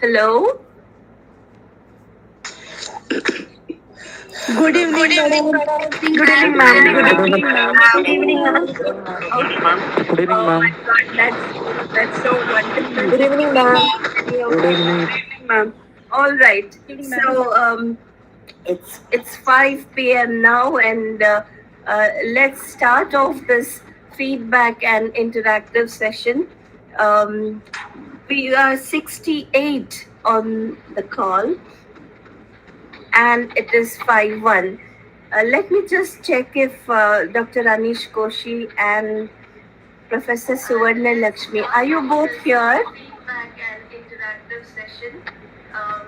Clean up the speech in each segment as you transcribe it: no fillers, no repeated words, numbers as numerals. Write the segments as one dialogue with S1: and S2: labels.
S1: Hello.
S2: Good evening, madam.
S1: Good evening, ma'am. Good
S3: Good evening.
S1: evening, ma'am.
S2: Good evening, ma'am.
S1: Okay.
S3: Good evening,
S1: Oh my
S3: ma'am.
S1: God, that's so wonderful.
S2: Good evening, ma'am.
S1: Okay,
S3: Good
S1: okay.
S3: evening.
S1: Good evening, ma'am. All right. So it's 5 p.m. now, and let's start off this feedback and interactive session. Um, we are 68 on the call, and it is 5-1. Let me just check if Dr. Anish Koshi and Professor Suvarna Lakshmi, are you both here? Feedback and interactive session. Um,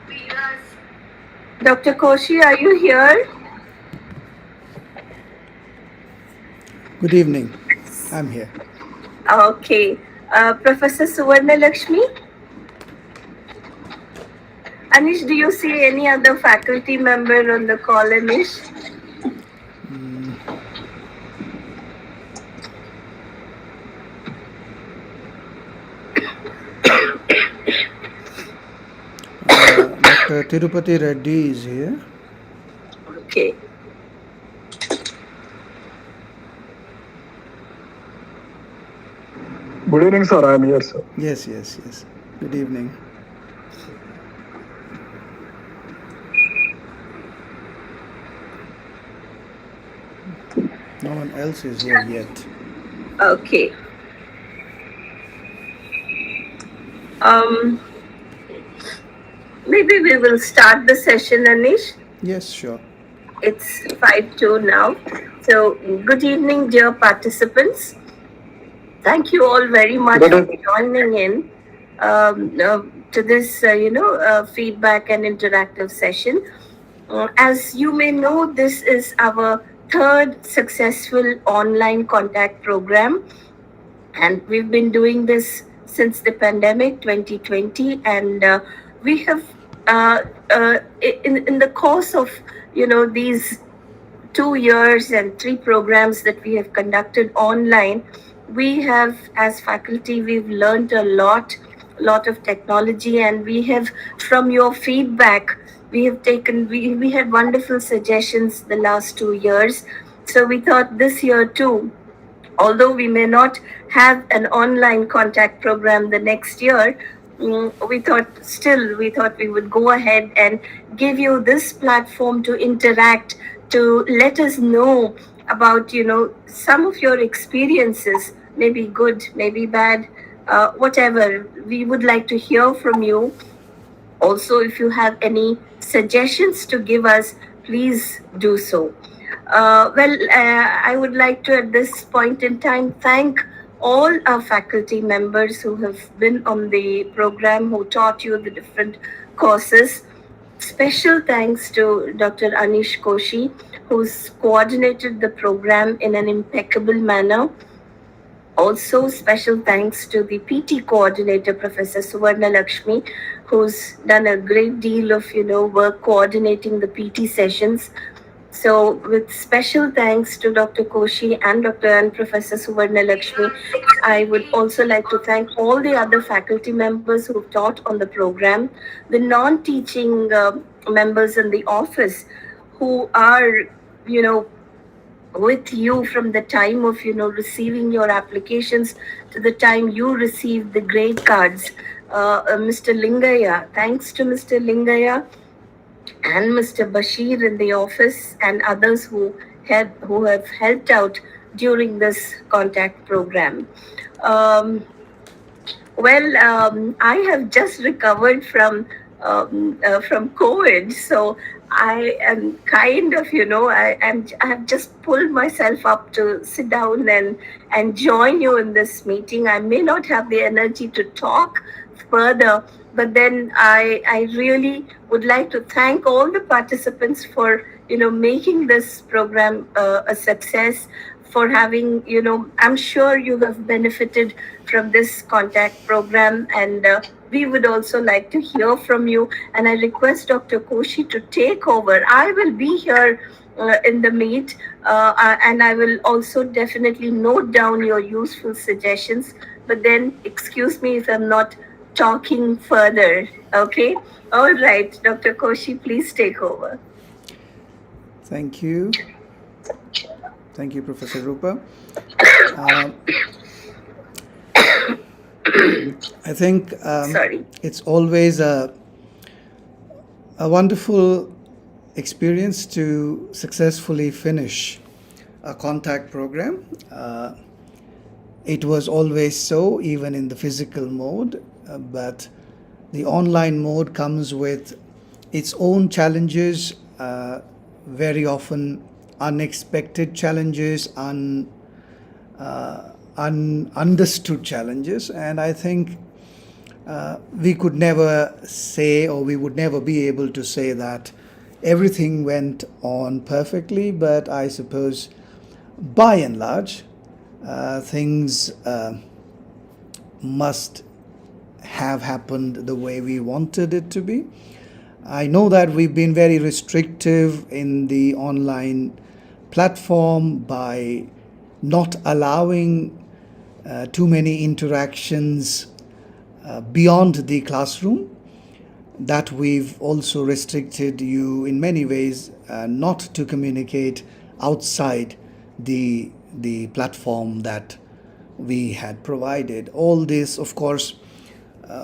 S1: we are... Dr. Koshi, are you here?
S4: Good evening. I'm here.
S1: Okay. Professor Suvarna Lakshmi? Anish, do you see any other faculty member on the call, Anish?
S4: Dr. Tirupati Reddy is here.
S1: Okay.
S3: Good evening, sir. I am here, sir.
S4: Yes. Good evening. No one else is here yet.
S1: Okay. Um, Maybe we will start the session, Anish.
S4: Yes, sure.
S1: It's 5-2 now. So, good evening, dear participants. Thank you all very much
S3: Good
S1: for
S3: evening.
S1: joining in to this, feedback and interactive session. As you may know, this is our third successful online contact program, and we've been doing this since the pandemic 2020, and we have in the course of these 2 years and three programs that we have conducted online, we have, as faculty, we've learned a lot of technology, and we have, from your feedback, we had wonderful suggestions the last 2 years. So we thought this year too, although we may not have an online contact program the next year, we thought we would go ahead and give you this platform to interact, to let us know about some of your experiences, maybe good, maybe bad, whatever. We would like to hear from you. Also, if you have any suggestions to give us, please do so. I would like to, at this point in time, thank all our faculty members who have been on the program, who taught you the different courses. Special thanks to Dr. Anish Koshi, who's coordinated the program in an impeccable manner. Also, special thanks to the PT coordinator, Professor Suvarna Lakshmi, who's done a great deal of work coordinating the PT sessions. So, with special thanks to Dr. Koshi and Professor Suvarna Lakshmi, I would also like to thank all the other faculty members who've taught on the program, the non-teaching members in the office who are, you know, with you from the time of receiving your applications to the time you receive the grade cards. Mr. Lingaya, thanks to Mr. Lingaya and Mr. Bashir in the office and others who have helped out during this contact program. Um, I have just recovered from COVID, so I am kind of, I have just pulled myself up to sit down and join you in this meeting. I may not have the energy to talk further, but then I really would like to thank all the participants for making this program a success, for having, I'm sure you have benefited from this contact program, and we would also like to hear from you. And I request Dr. Koshi to take over. I will be here in the meet, and I will also definitely note down your useful suggestions. But then, excuse me if I'm not talking further. Okay. All right, Dr. Koshi, please take over.
S4: Thank you. Thank you, Professor Rupa. Uh, I think
S1: Sorry.
S4: it's always a wonderful experience to successfully finish a contact program. It was always so, even in the physical mode, but the online mode comes with its own challenges, very often unexpected challenges, understood challenges, and I think we could never say, or we would never be able to say that everything went on perfectly, but I suppose by and large, things must have happened the way we wanted it to be. I know that we've been very restrictive in the online platform by not allowing too many interactions beyond the classroom. That we've also restricted you in many ways not to communicate outside the platform that we had provided. All this, of course,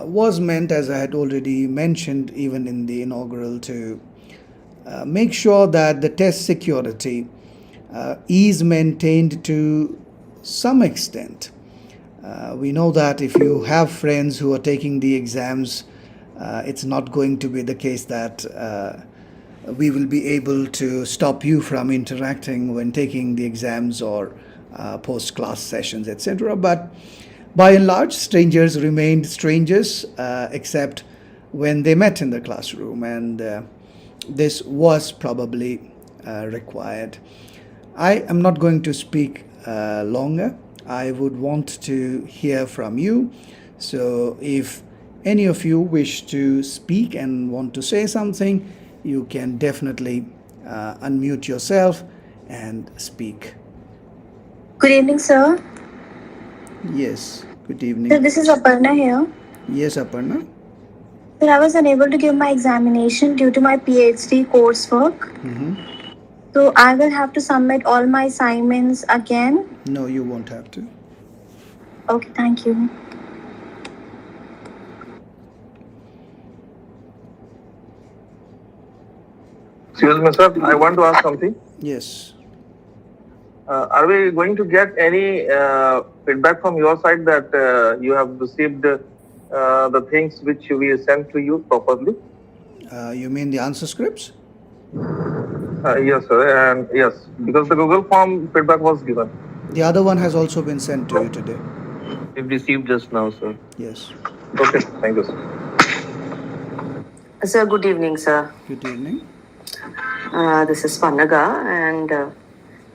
S4: was meant, as I had already mentioned, even in the inaugural, to make sure that the test security is maintained to some extent. We know that if you have friends who are taking the exams, it's not going to be the case that we will be able to stop you from interacting when taking the exams or post class sessions, etc. But by and large, strangers remained strangers except when they met in the classroom, and this was probably required. I am not going to speak longer. I would want to hear from you. So, if any of you wish to speak and want to say something, you can definitely unmute yourself and speak.
S2: Good evening, sir.
S4: Yes, good
S2: So
S4: evening.
S2: this is Aparna here.
S4: Yes, Aparna.
S2: Sir, I was unable to give my examination due to my PhD coursework.
S4: Mm-hmm.
S2: So I will have to submit all my assignments again.
S4: No, you won't have to.
S2: Okay, thank you.
S3: Excuse me, sir. I want to ask something.
S4: Yes.
S3: Are we going to get any feedback from your side that you have received the things which we sent to you properly?
S4: You mean the answer scripts?
S3: Yes, sir. And yes, because the Google form feedback was given.
S4: The other one has also been sent to you today.
S3: We've received just now, sir.
S4: Yes.
S3: Okay, thank you, sir.
S5: Sir, good evening, sir.
S4: Good evening.
S5: This is Panaga, and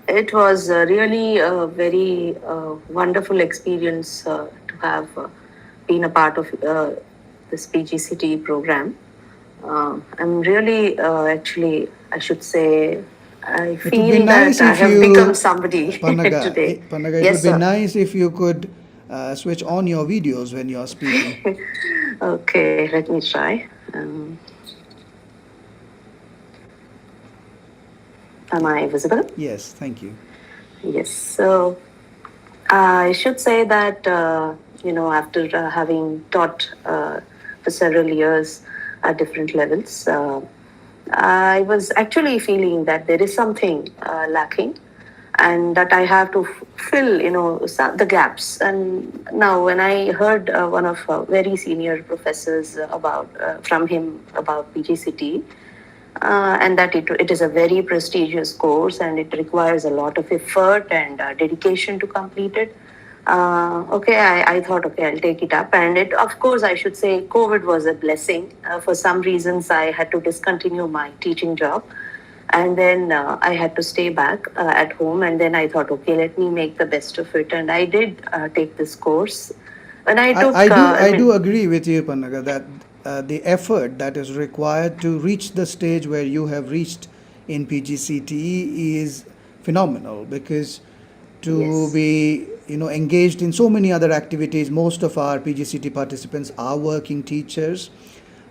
S5: it was really a very wonderful experience to have been a part of this PGCTE program. I'm really, actually, I should say, I
S4: It would be
S5: feel
S4: nice
S5: that I
S4: if
S5: have
S4: you,
S5: become somebody
S4: Panaga,
S5: today.
S4: Panaga, it
S5: Yes,
S4: would be
S5: sir.
S4: nice if you could switch on your videos when you are speaking.
S5: Okay, let me try. Am I visible?
S4: Yes, thank you.
S5: Yes. So I should say that, after having taught for several years at different levels, I was actually feeling that there is something lacking and that I have to fill, the gaps. And now, when I heard one of very senior professors from him about PGCT, and that it is a very prestigious course and it requires a lot of effort and dedication to complete it. Okay, I thought, okay, I'll take it up. And it, of course, I should say, COVID was a blessing. For some reasons, I had to discontinue my teaching job. And then I had to stay back at home. And then I thought, okay, let me make the best of it. And I did take this course. When I took,
S4: I do agree with you, Panaga, that the effort that is required to reach the stage where you have reached in PGCTE is phenomenal, because to
S5: Yes.
S4: be engaged in so many other activities. Most of our PGCT participants are working teachers.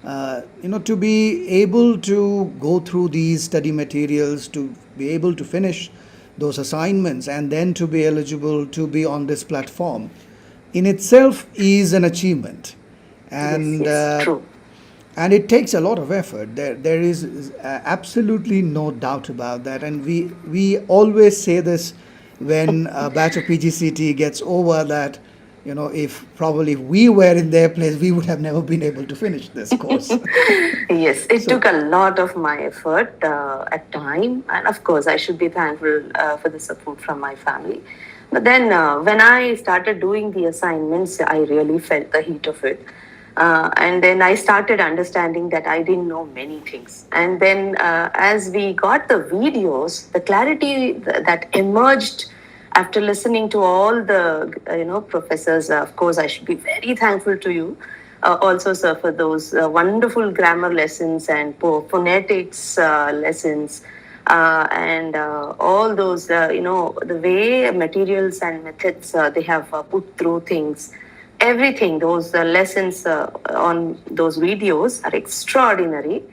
S4: To be able to go through these study materials, to be able to finish those assignments, and then to be eligible to be on this platform in itself is an achievement. And
S5: Yes,
S4: uh,
S5: true.
S4: and it takes a lot of effort. There is absolutely no doubt about that. And we always say this when a batch of PGCT gets over, that if we were in their place, we would have never been able to finish this course.
S5: Yes, it
S4: So
S5: took a lot of my effort at time, and of course, I should be thankful for the support from my family. But then, when I started doing the assignments, I really felt the heat of it. And then I started understanding that I didn't know many things. And then, as we got the videos, the clarity that emerged after listening to all the professors, of course, I should be very thankful to you also, sir, for those wonderful grammar lessons and phonetics lessons, and all those, the way materials and methods they have put through things. Everything, those lessons on those videos are extraordinary.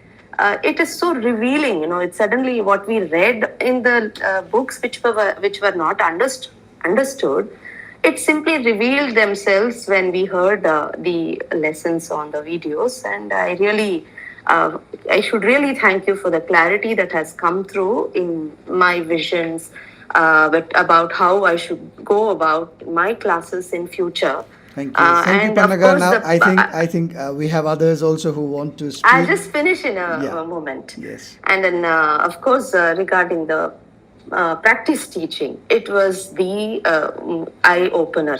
S5: It is so revealing, it's suddenly what we read in the books, which were not understood. It simply revealed themselves when we heard the lessons on the videos, and I should really thank you for the clarity that has come through in my visions, but about how I should go about my classes in future.
S4: thank you,
S5: And of
S4: Panaga.
S5: course,
S4: Now
S5: the
S4: I think we have others also who want to
S5: I'll
S4: speak.
S5: just finish in
S4: Yeah.
S5: a moment.
S4: Yes.
S5: And then, of course, regarding the practice teaching, it was the eye opener.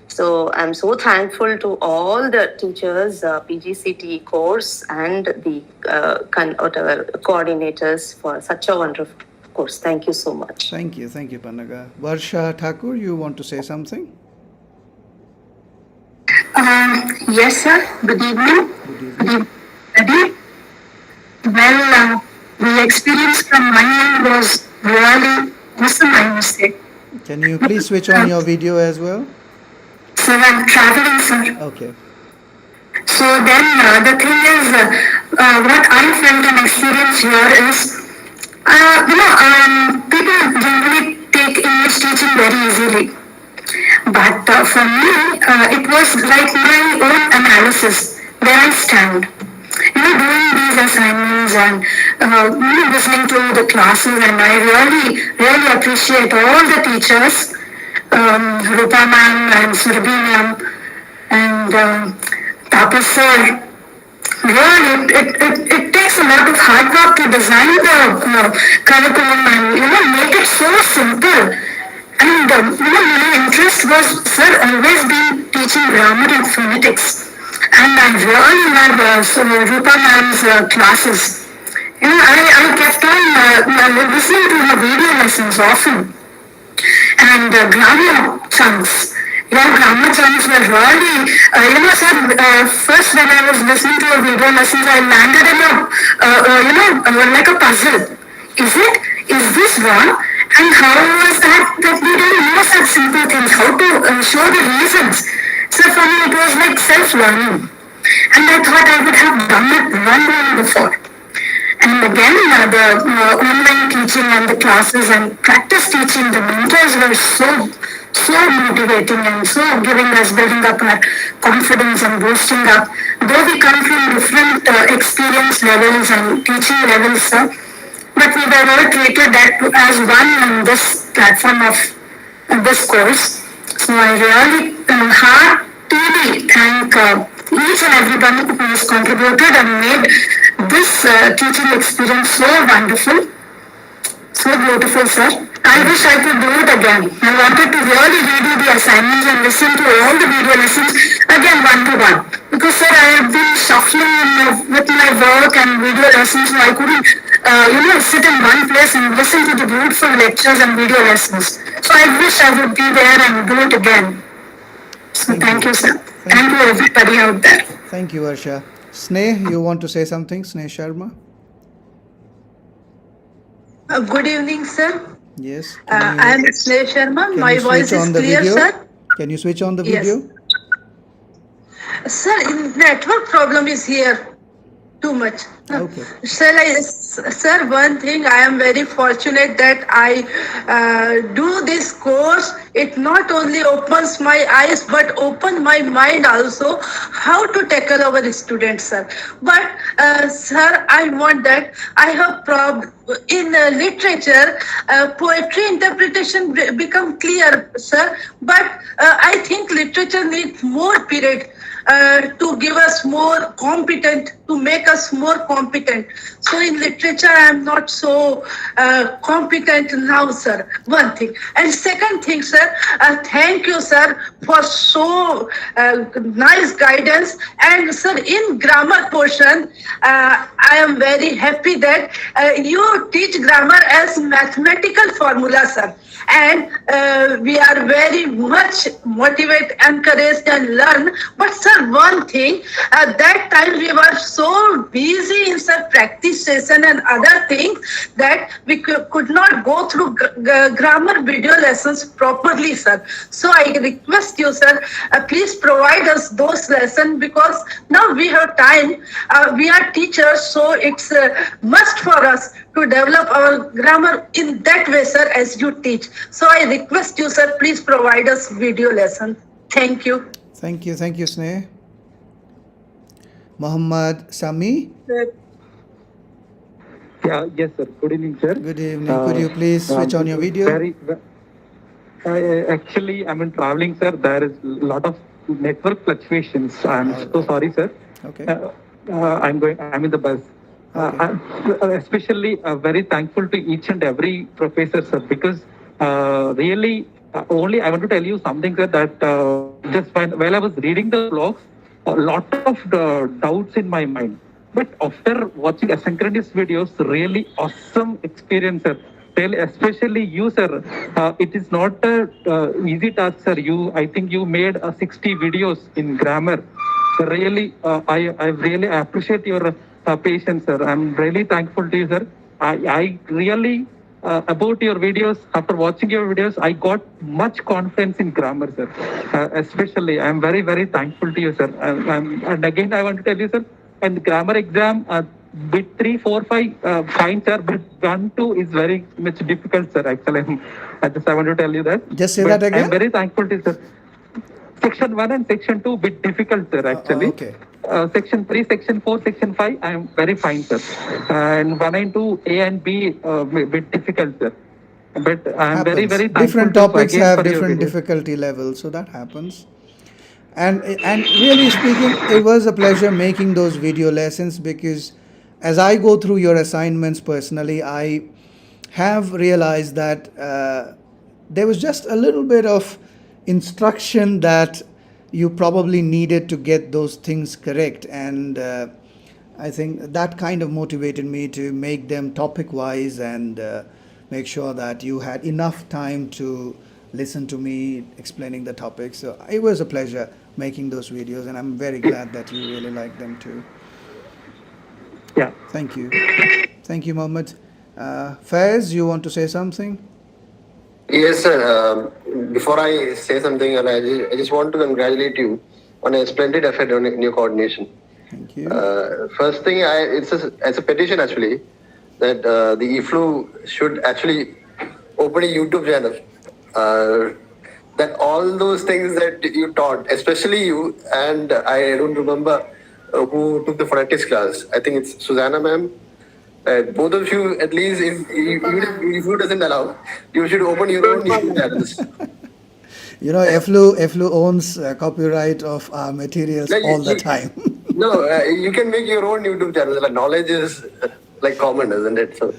S5: So I'm so thankful to all the teachers, PGCT course, and the whatever coordinators for such a wonderful course. Thank you so much.
S4: Thank you, Panaga. Varsha Thakur, you want to say something?
S6: Yes, sir. Good evening.
S4: Good
S6: Good
S4: evening.
S6: evening, everybody. Well, the experience from my end was really awesome, I must say.
S4: Can you please switch on your video as well?
S6: So I'm traveling, sir.
S4: Okay.
S6: So then the thing is, what I felt and experienced here is, people generally take English teaching very easily. But for me, it was like my own analysis where I stand. Doing these assignments and listening to the classes, and I really, really appreciate all the teachers, Rupa ma'am and Surbhi ma'am and Tapas sir. Really, it takes a lot of hard work to design the curriculum and make it so simple. And my interest was, sir, always been teaching grammar and phonetics. And I really love Rupa ma'am's classes. I kept on listening to her video lessons often. And grammar chunks. Grammar chunks were really, sir, first when I was listening to a video lessons, I landed in like a puzzle. Is this wrong? And how was that we don't know such simple things? How to show the reasons? So for me, it was like self-learning. And I thought I would have done it long before. And again, the online teaching and the classes and practice teaching, the mentors were so motivating and so building up our confidence and boosting up. Though we come from different experience levels and teaching levels, but we were all treated as one on this platform of this course. So I really heartily thank each and everyone who has contributed and made this teaching experience so wonderful, so beautiful, sir. I wish I could do it again. I wanted to really redo the assignments and listen to all the video lessons again one to one. Because, sir, I have been shuffling with my work and video lessons, so I couldn't, sit in one place and listen to the beautiful lectures and video lessons. So I wish I would be there and do it again. So thank you, sir. Thank you, everybody out there.
S4: Thank you, Varsha. Sneh, you want to say something? Sneh Sharma?
S7: Good evening, sir.
S4: Yes.
S6: I am Sneha Sharma.
S4: Can you
S6: My
S4: switch
S6: voice is
S4: on the
S6: clear,
S4: video?
S6: sir?
S4: Can you switch on the
S6: Yes.
S4: video?
S6: Sir, network problem is here. Too much.
S4: Okay.
S6: Sir, one thing I am very fortunate that I do this course. It not only opens my eyes but open my mind also how to tackle our students, sir. But sir, I want that I have in literature, poetry interpretation become clear, sir. But I think literature needs more period to give us more competent, to make us more competent. So in literature, I am not so competent now, sir. One thing. And second thing, sir, thank you, sir, for so nice guidance. And sir, in grammar portion, I am very happy that you teach grammar as mathematical formula, sir. And we are very much motivated, encouraged, and learn. But sir, one thing, at that time we were so busy in sir practice session and other things that we could not go through grammar video lessons properly, sir. So I request you, sir, please provide us those lessons because now we have time. We are teachers, so it's must for us to develop our grammar in that way, sir, as you teach. So I request you, sir, please provide us video lesson. Thank you.
S4: Thank you. Thank you, Sneh. Muhammad Sami.
S7: Yeah, yes, sir. Good evening, sir.
S4: Good evening. Could you please switch on your video?
S7: Actually, I'm in traveling, sir. There is a lot of network fluctuations. I'm so sorry, sir.
S4: Okay.
S7: I'm in the bus.
S4: Okay.
S7: I'm especially very thankful to each and every professor, sir, because really, only I want to tell you something, sir, that just while I was reading the blogs, a lot of doubts in my mind. But after watching asynchronous videos, really awesome experience, sir. Really, especially you, sir. It is not a easy task, sir. I think you made 60 videos in grammar. So really, I really appreciate your patience, sir. I'm really thankful to you, sir. I really about your videos. After watching your videos, I got much confidence in grammar, sir. Especially, I'm very, very thankful to you, sir. And again, I want to tell you, sir, and grammar exam, bit 3, 4, 5, fine, sir, but 1, 2 is very much difficult, sir. Actually, I want to tell you that.
S4: Just say
S7: But
S4: that again.
S7: I'm very thankful to you, sir. Section 1 and Section 2 bit difficult, sir, actually.
S4: Okay.
S7: Section 3, Section 4, Section 5, I am very fine, sir. And 1 and 2, A and B, bit difficult, sir. But I am very,
S4: Happens.
S7: very thankful
S4: Different
S7: to you
S4: topics
S7: again
S4: have
S7: for your
S4: different
S7: video.
S4: difficulty levels, so that happens. And really speaking, it was a pleasure making those video lessons because as I go through your assignments personally, I have realized that there was just a little bit of instruction that you probably needed to get those things correct. And I think that kind of motivated me to make them topic wise and make sure that you had enough time to listen to me explaining the topic. So it was a pleasure making those videos, and I'm very glad that you really liked them too.
S7: Yeah.
S4: Thank you. Thank you, Mohammed. Faiz, you want to say something?
S8: Yes, sir. Before I say something, and I just want to congratulate you on a splendid effort on your coordination.
S4: Thank you.
S8: First thing, it's a petition actually that the IFLU should actually open a YouTube channel. That all those things that you taught, especially you, and I don't remember who took the phonetics class. I think it's Susanna ma'am. Both of you, at least, even if you doesn't allow, you should open your own YouTube channels.
S4: You know, FLU owns copyright of our materials
S8: Like,
S4: all the time.
S8: No, you can make your own YouTube channel. Like, knowledge is like common, isn't it? So,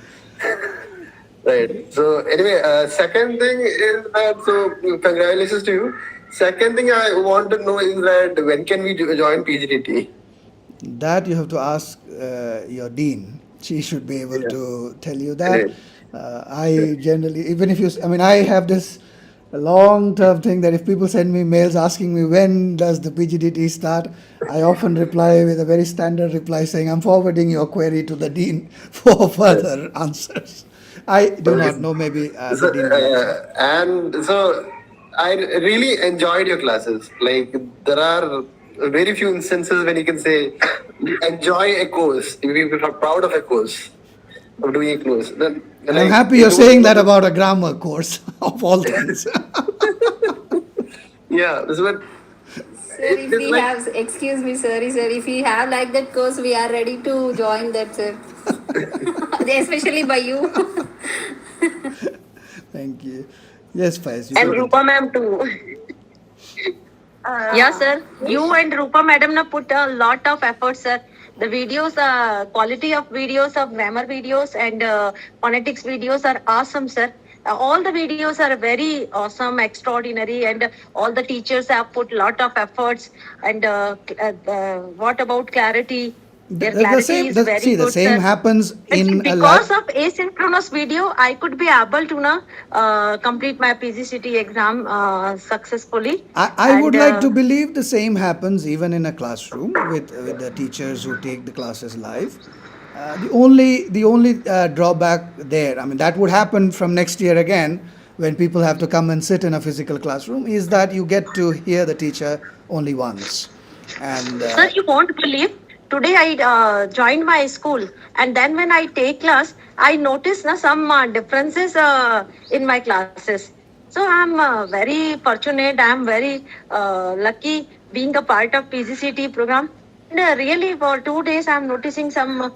S8: right. So anyway, second thing is that, so congratulations to you. Second thing I want to know is that when can we join PGCTE?
S4: That you have to ask your dean. She should be able to tell you that. I generally, even if you, I mean, I have this long-term thing that if people send me mails asking me when does the PGDT start, I often reply with a very standard reply saying I'm forwarding your query to the dean for further answers. I do
S8: Okay.
S4: not know. Maybe
S8: So,
S4: the dean will answer.
S8: and so I really enjoyed your classes. Like there are very few instances when you can say you enjoy a course, you are proud of a course, of doing a course. Then
S4: I'm
S8: like
S4: happy
S8: it
S4: you're saying that
S8: was
S4: about a grammar course of all things.
S8: yeah. But
S9: Sir,
S8: it
S9: if
S8: is
S9: we
S8: like
S9: have, excuse me, sorry, sir, if we have like that course, we are ready to join that, sir. Especially by you.
S4: Thank you. Yes, Faiz, you
S1: And
S4: can
S1: Rupa
S4: continue.
S1: ma'am too.
S10: Yeah,
S1: Uh,
S10: sir. You and Rupa madam na put a lot of effort, sir. The videos, quality of videos of grammar videos and phonetics videos are awesome, sir. All the videos are very awesome, extraordinary, and all the teachers have put lot of efforts. And what about clarity? Their
S4: The
S10: clarity
S4: same.
S10: is very
S4: See, the
S10: good,
S4: same
S10: sir.
S4: happens
S10: And see,
S4: in a
S10: because of asynchronous video, I could be able to complete my PGCT exam successfully.
S4: I would
S10: And
S4: like to believe the same happens even in a classroom with the teachers who take the classes live. The only drawback there, I mean, that would happen from next year again when people have to come and sit in a physical classroom, is that you get to hear the teacher only once, and
S10: sir, you won't believe. Today I joined my school, and then when I take class, I notice some differences in my classes. So I'm very fortunate. I'm very lucky being a part of PGCT program. And really, for 2 days, I'm noticing some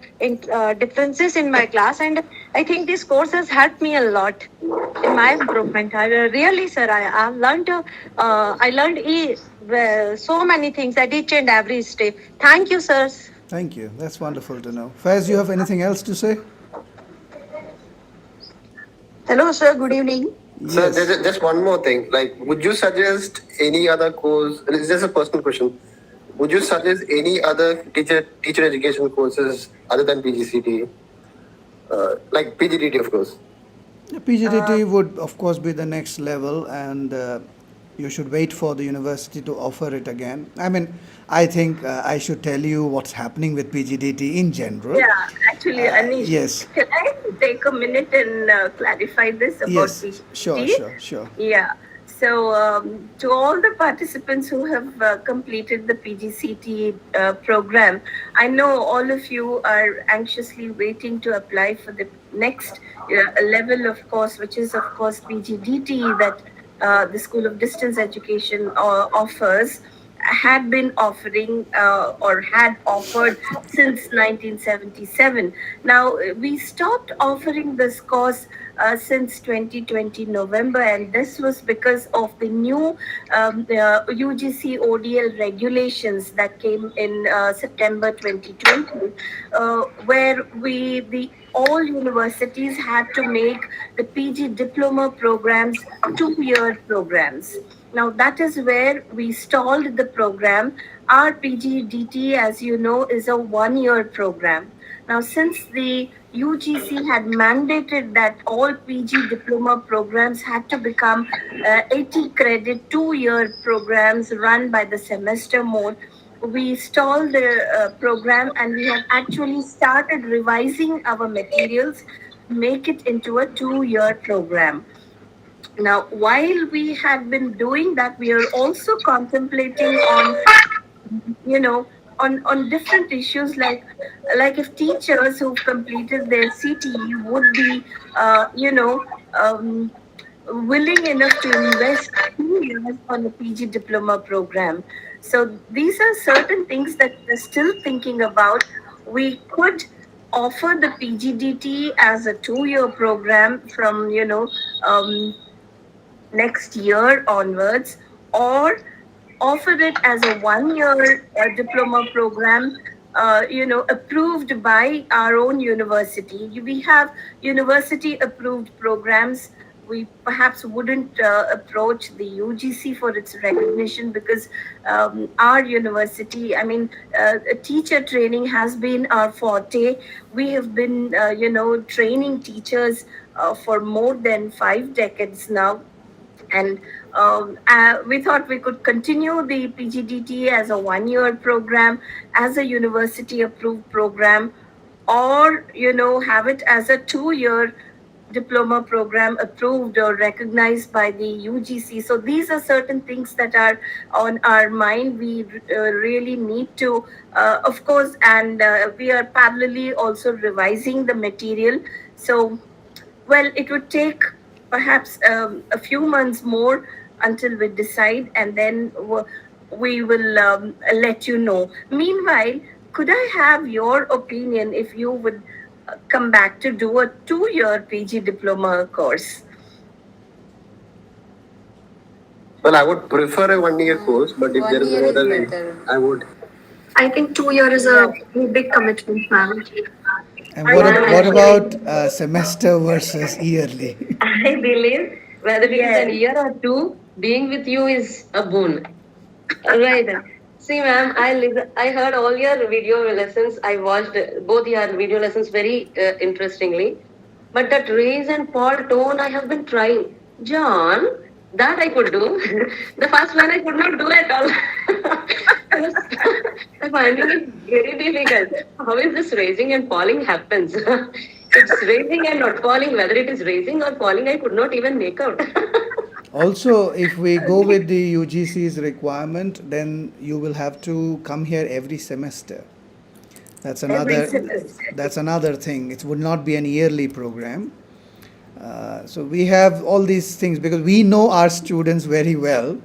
S10: differences in my class, and I think this course has helped me a lot in my improvement. Really, sir, I learned so many things at each and every step. Thank you, sirs.
S4: thank you. That's wonderful to know. Faiz, you have anything else to say?
S5: Hello, sir. Good evening.
S8: so.
S4: Yes.
S8: There's just one more thing. Like, would you suggest any other course? It's just a personal question. Would you suggest any other teacher education courses other than PGCT? Like PGDT, of course.
S4: The PGDT would, of course, be the next level, and you should wait for the university to offer it again. I mean, I think I should tell you what's happening with PGDT in general.
S1: yeah, actually, Anish,
S4: Yes,
S1: can I take a minute and clarify this about
S4: yes, sure,
S1: PGT?
S4: sure, sure.
S1: Yeah. So, to all the participants who have completed the PGCT program, I know all of you are anxiously waiting to apply for the next level of course, which is, of course, PGDT that the School of Distance Education offers, had been offering or had offered since 1977. Now, we stopped offering this course since 2020 November, and this was because of the new UGC ODL regulations that came in September 2020, where the all universities had to make the PG diploma programs 2-year programs. Now, that is where we stalled the program. Our PGDT, as you know, is a 1-year program. Now, since the UGC had mandated that all PG diploma programs had to become 80 credit 2-year programs run by the semester mode, we stalled the program, and we have actually started revising our materials to make it into a 2-year program. Now, while we had been doing that, we are also contemplating on, on different issues, like if teachers who've completed their CTE would be, um, willing enough to invest 2 years on a PG diploma program. So these are certain things that we're still thinking about. We could offer the PGDT as a 2-year program from, next year onwards, or offer it as a 1-year diploma program, approved by our own university. We have university approved programs. We perhaps wouldn't approach the UGC for its recognition, because our university, I mean, teacher training has been our forte. We have been, training teachers for more than 5 decades now, and we thought we could continue the PGDT as a 1-year program, as a university approved program, or have it as a 2-year diploma program approved or recognized by the UGC. So these are certain things that are on our mind. We really need to, of course, and we are parallelly also revising the material. So, well, it would take perhaps a few months more until we decide, and then we will let you know. Meanwhile, could I have your opinion if you would come back to do a 2 year PG diploma course?
S8: Well, I would prefer a 1 year course, but if there
S9: One
S8: is
S9: year
S8: no
S9: is
S8: other way,
S9: better.
S8: I would.
S6: I think 2 year is a big commitment, ma'am.
S4: And what about semester versus yearly?
S10: I believe whether it is an year or two, being with you is a boon. Right. See, ma'am, I heard all your video lessons. I watched both your video lessons very interestingly. But that raise and fall tone, I have been trying. John, that I could do. The first one I could not do at all. I'm finding it very difficult. How is this raising and falling happens? It's raising and not falling. Whether it is raising or falling, I could not even make out.
S4: Also, if we go with the UGC's requirement, then you will have to come here every semester. That's
S1: Every
S4: another.
S1: semester.
S4: That's another thing. It would not be an yearly program. So we have all these things because we know our students very well,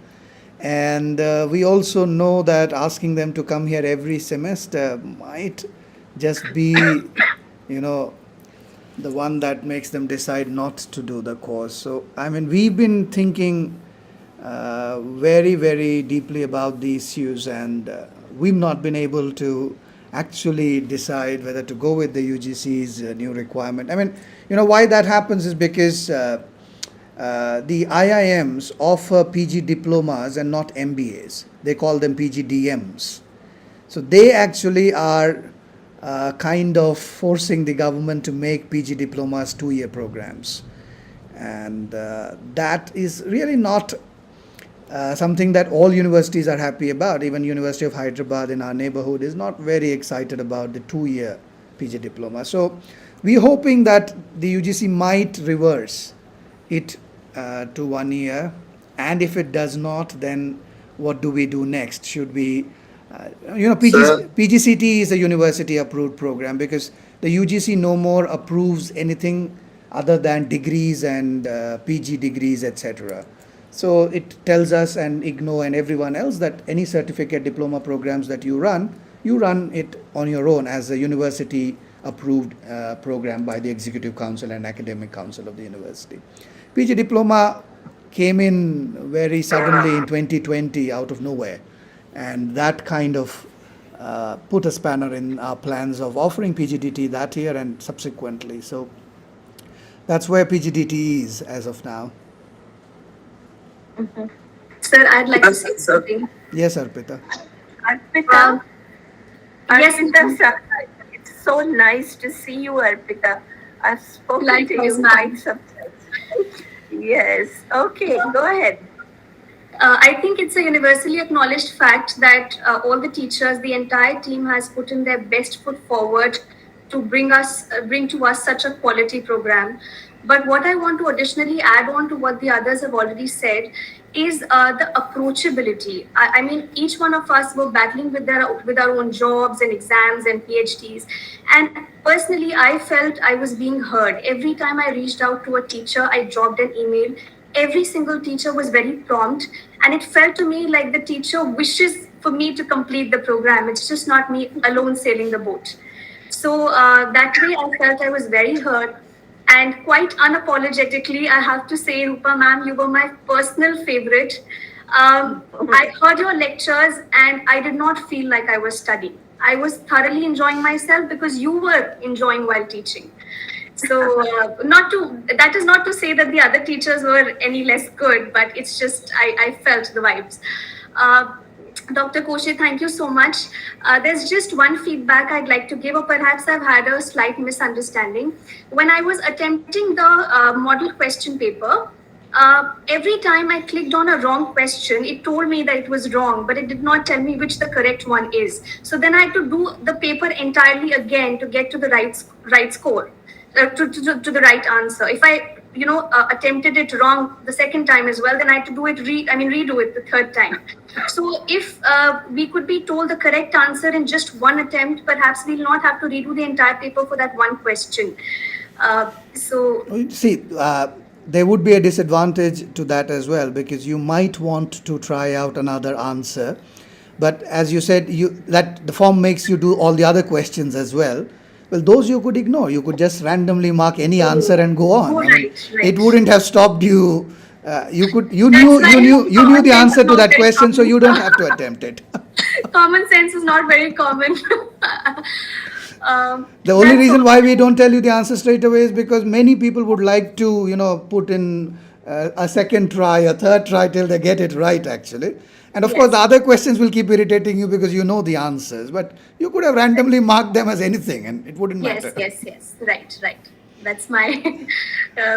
S4: and we also know that asking them to come here every semester might just be, you know, the one that makes them decide not to do the course. So, I mean, we've been thinking very, very deeply about the issues, and we've not been able to actually decide whether to go with the UGC's new requirement. I mean, you know, why that happens is because the IIMs offer PG diplomas and not MBAs. They call them PGDMs. So they actually are kind of forcing the government to make PG diplomas 2 year programs. And that is really not something that all universities are happy about. Even University of Hyderabad in our neighborhood is not very excited about the 2 year PG diploma. So we're hoping that the UGC might reverse it to 1 year, and if it does not, then what do we do next? Should we PGCTE is a university approved program because the UGC no more approves anything other than degrees and PG degrees, etc. So it tells us and IGNO and everyone else that any certificate diploma programs that you run it on your own as a university approved program by the Executive Council and Academic Council of the university. PG diploma came in very suddenly in 2020 out of nowhere, and that kind of put a spanner in our plans of offering PGDT that year and subsequently. So that's where PGDT is as of now.
S6: Sir, I'd like to say something.
S4: Yes, Arpita.
S1: Arpita,
S6: Yes,
S1: Arpita, sir, it's so nice to see you, Arpita. I've spoken to
S6: Likewise,
S1: you
S6: ma'am.
S1: quite sometimes. Yes. Okay, go ahead.
S6: I think it's a universally acknowledged fact that all the teachers, the entire team has put in their best foot forward to bring to us such a quality program. But what I want to additionally add on to what the others have already said is the approachability. I mean, each one of us were battling with our own jobs and exams and PhDs, and personally, I felt I was being heard. Every time I reached out to a teacher, I dropped an email. Every single teacher was very prompt, and it felt to me like the teacher wishes for me to complete the program. It's just not me alone sailing the boat. So that way I felt I was very heard, and quite unapologetically I have to say, Rupa ma'am, you were my personal favorite. I heard your lectures and I did not feel like I was studying. I was thoroughly enjoying myself because you were enjoying while teaching. So that is not to say that the other teachers were any less good, but it's just I felt the vibes. Dr. Koshi, thank you so much. There's just one feedback I'd like to give, or perhaps I've had a slight misunderstanding. When I was attempting the model question paper, every time I clicked on a wrong question, it told me that it was wrong, but it did not tell me which the correct one is. So then I had to do the paper entirely again to get to the right score.
S1: to the right answer. If I attempted it wrong the second time as well, then I had to do it redo it the third time. So if we could be told the correct answer in just one attempt, perhaps we'll not have to redo the entire paper for that one question. So
S4: See, there would be a disadvantage to that as well, because you might want to try out another answer, but as you said, that the form makes you do all the other questions as well. Well, those you could ignore. You could just randomly mark any answer and go on. I mean, it wouldn't have stopped you. You knew the answer to that question, so you don't have to attempt it.
S1: common sense is not very common.
S4: The only reason why we don't tell you the answer straight away is because many people would like to, put in a second try, a third try till they get it right, actually. And of course, the other questions will keep irritating you because you know the answers. But you could have randomly marked them as anything, and it wouldn't matter.
S1: Yes. Right. That's my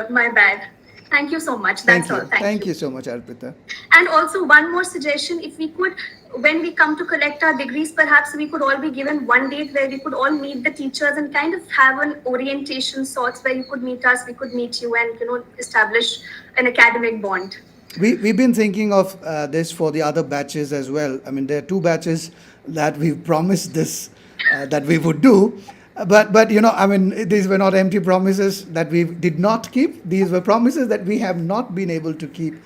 S1: my bad. Thank you so much.
S4: Thank
S1: That's
S4: you.
S1: all.
S4: Thank you so much, Arpita.
S1: And also one more suggestion, if we could, when we come to collect our degrees, perhaps we could all be given one date where we could all meet the teachers and kind of have an orientation sorts where you could meet us, we could meet you, and establish an academic bond.
S4: We've been thinking of this for the other batches as well. I mean, there are two batches that we've promised this that we would do. But I mean, these were not empty promises that we did not keep. These were promises that we have not been able to keep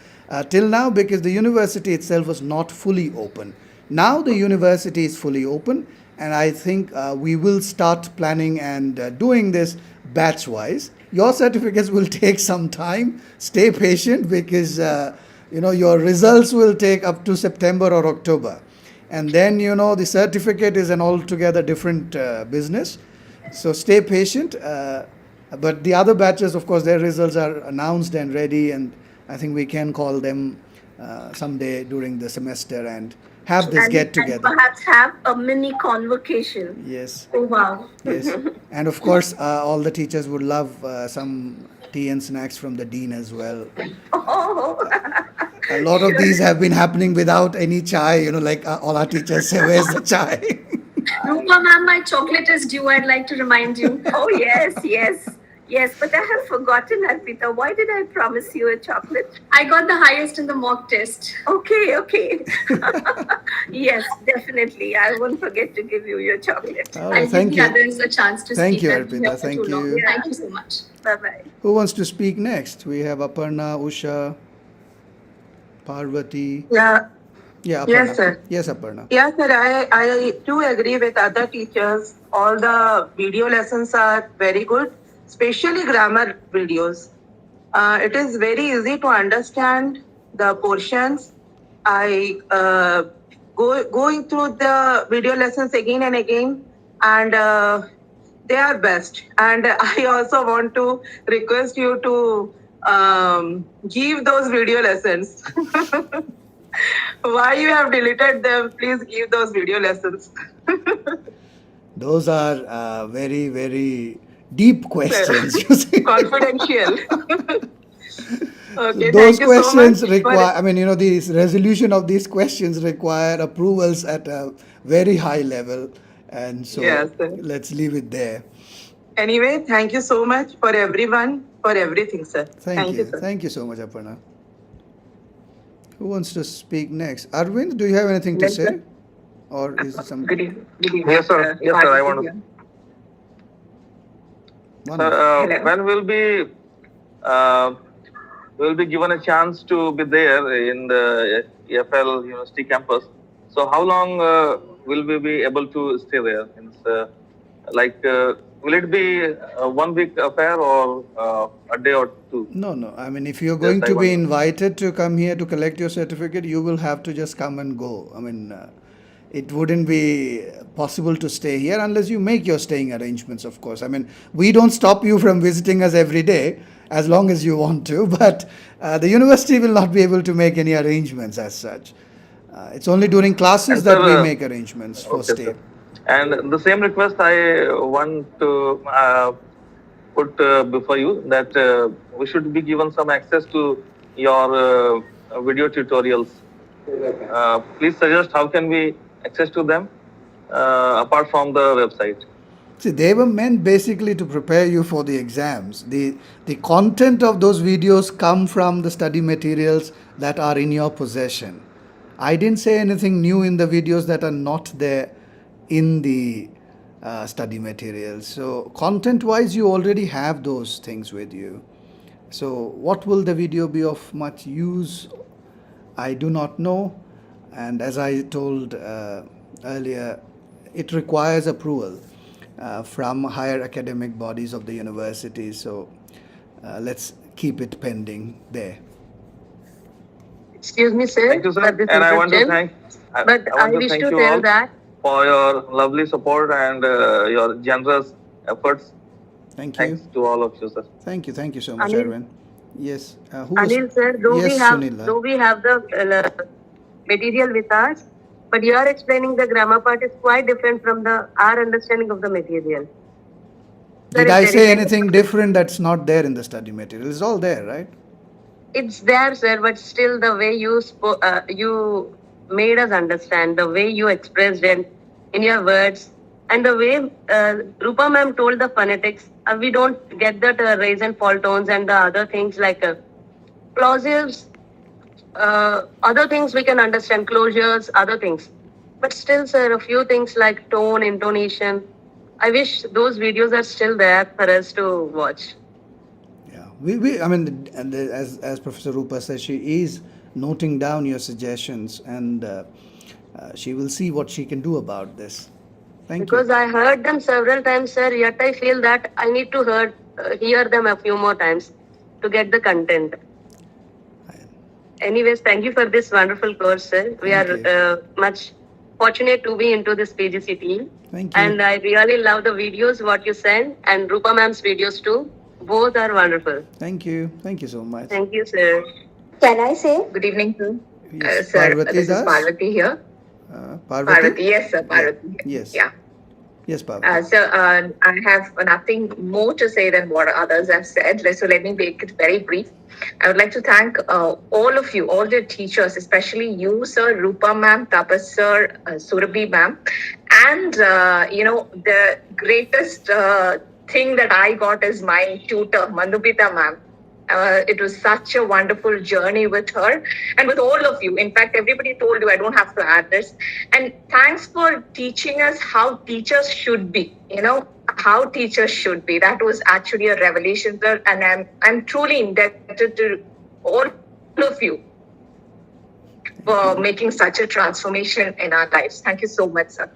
S4: till now, because the university itself was not fully open. Now the university is fully open, and I think we will start planning and doing this batch wise. Your certificates will take some time. Stay patient, because your results will take up to September or October, and then the certificate is an altogether different business. So stay patient. But the other batches, of course, their results are announced and ready, and I think we can call them someday during the semester and have this get together.
S1: And perhaps have a mini convocation.
S4: Yes.
S1: Oh, wow.
S4: Yes. And of course, all the teachers would love some tea and snacks from the dean as well.
S1: Oh.
S4: A lot of these have been happening without any chai, like all our teachers say, where's the chai?
S1: Rupa ma'am, my chocolate is due. I'd like to remind you. Oh, yes, but I have forgotten, Arpita. Why did I promise you a chocolate? I got the highest in the mock test. Okay. Yes, definitely. I won't forget to give you your chocolate.
S4: I'll
S1: give the others a chance to
S4: Thank
S1: speak.
S4: you, Arpita. Thank you.
S1: Yeah. Thank you so much. Bye-bye.
S4: Who wants to speak next? We have Aparna, Usha, Parvati.
S11: Yeah.
S4: Yeah, Aparna.
S11: Yes, sir.
S4: Yes, Aparna.
S11: Yes, sir. I do agree with other teachers. All the video lessons are very good, especially grammar videos. It is very easy to understand the portions. I going through the video lessons again and again, and they are best. And I also want to request you to give those video lessons. Why you have deleted them? Please give those video lessons.
S4: Those are very, very deep questions. You see.
S11: Confidential. Okay,
S4: Those
S11: thank you
S4: questions
S11: so much
S4: require, the resolution of these questions require approvals at a very high level. And so
S11: Yes, sir.
S4: let's leave it there.
S11: Anyway, thank you so much for everyone, for everything, sir.
S4: Thank you.
S11: Sir.
S4: Thank you so much, Aparna. Who wants to speak next? Arvind, do you have anything to say? Or is it some...
S3: Yes, sir. I want to. When we'll be given a chance to be there in the FL University campus. So how long will we be able to stay there? Will it be a 1 week affair or a day or two?
S4: No. If you're going to be invited to come here to collect your certificate, you will have to just come and go. It wouldn't be possible to stay here unless you make your staying arrangements, of course. We don't stop you from visiting us every day as long as you want to, but the university will not be able to make any arrangements as such. It's only during classes that we make arrangements for stay.
S3: Sir. And the same request I want to put before you, that we should be given some access to your video tutorials. Please suggest how can we access to them apart from the website.
S4: See, they were meant basically to prepare you for the exams. The content of those videos come from the study materials that are in your possession. I didn't say anything new in the videos that are not there in the study materials. So, content wise, you already have those things with you. So, what will the video be of much use? I do not know. And as I told earlier, it requires approval from higher academic bodies of the university. So, let's keep it pending there.
S10: Excuse me, sir,
S3: Thank you, sir.
S10: for this
S3: And I want to
S10: interruption.
S3: thank,
S10: But
S3: I
S10: I
S3: want to
S10: wish
S3: thank
S10: to
S3: you
S10: tell
S3: all
S10: that
S3: for your lovely support and your generous efforts.
S4: Thank you.
S3: Thanks to all of you, sir.
S4: Thank you so much,
S10: Anil,
S4: Arvind. Yes, who was?
S10: Anil sir,
S4: Yes, Sunila.
S10: though we have the material with us, but you are explaining the grammar part is quite different from the our understanding of the material. Sir,
S4: Did
S10: if
S4: I
S10: there is
S4: say
S10: any,
S4: anything different that's not there in the study material? It's all there, right?
S10: it's there, sir, but still the way you made us understand, the way you expressed it in your words, and the way Rupa ma'am told the phonetics, we don't get that raise and fall tones and the other things like plosives, other things we can understand, closures, other things. But still, sir, a few things like tone, intonation. I wish those videos are still there for us to watch.
S4: Yeah, I mean, as Professor Rupa says, she is noting down your suggestions, and she will see what she can do about this. Thank
S10: Because
S4: you.
S10: I heard them several times, sir, yet I feel that I need to hear them a few more times to get the content. Anyways, thank you for this wonderful course, sir. We
S4: Thank
S10: are
S4: you.
S10: much fortunate to be into this PGCTE.
S4: Thank you.
S10: And I really love the videos, what you send, and Rupa ma'am's videos too. Both are wonderful.
S4: Thank you. Thank you so much.
S10: Thank you, sir.
S12: Can I say?
S13: Good evening, sir.
S4: Yes,
S13: Sir,
S4: Parvati
S13: this is
S4: Das?
S13: Parvati here.
S4: Parvati?
S13: Parvati, yes, sir, Parvati.
S4: Yes.
S13: Yeah.
S4: Yes, Parvati.
S13: So I have nothing more to say than what others have said. So let me make it very brief. I would like to thank all of you, all the teachers, especially you, sir, Rupa ma'am, Tapas sir, Surabhi ma'am, and the greatest thing that I got is my tutor, Mandupita ma'am. It was such a wonderful journey with her and with all of you. In fact, everybody told you, I don't have to add this. And thanks for teaching us how teachers should be, how teachers should be. That was actually a revelation, sir. And I'm truly indebted to all of you for making such a transformation in our lives. Thank you so much, sir.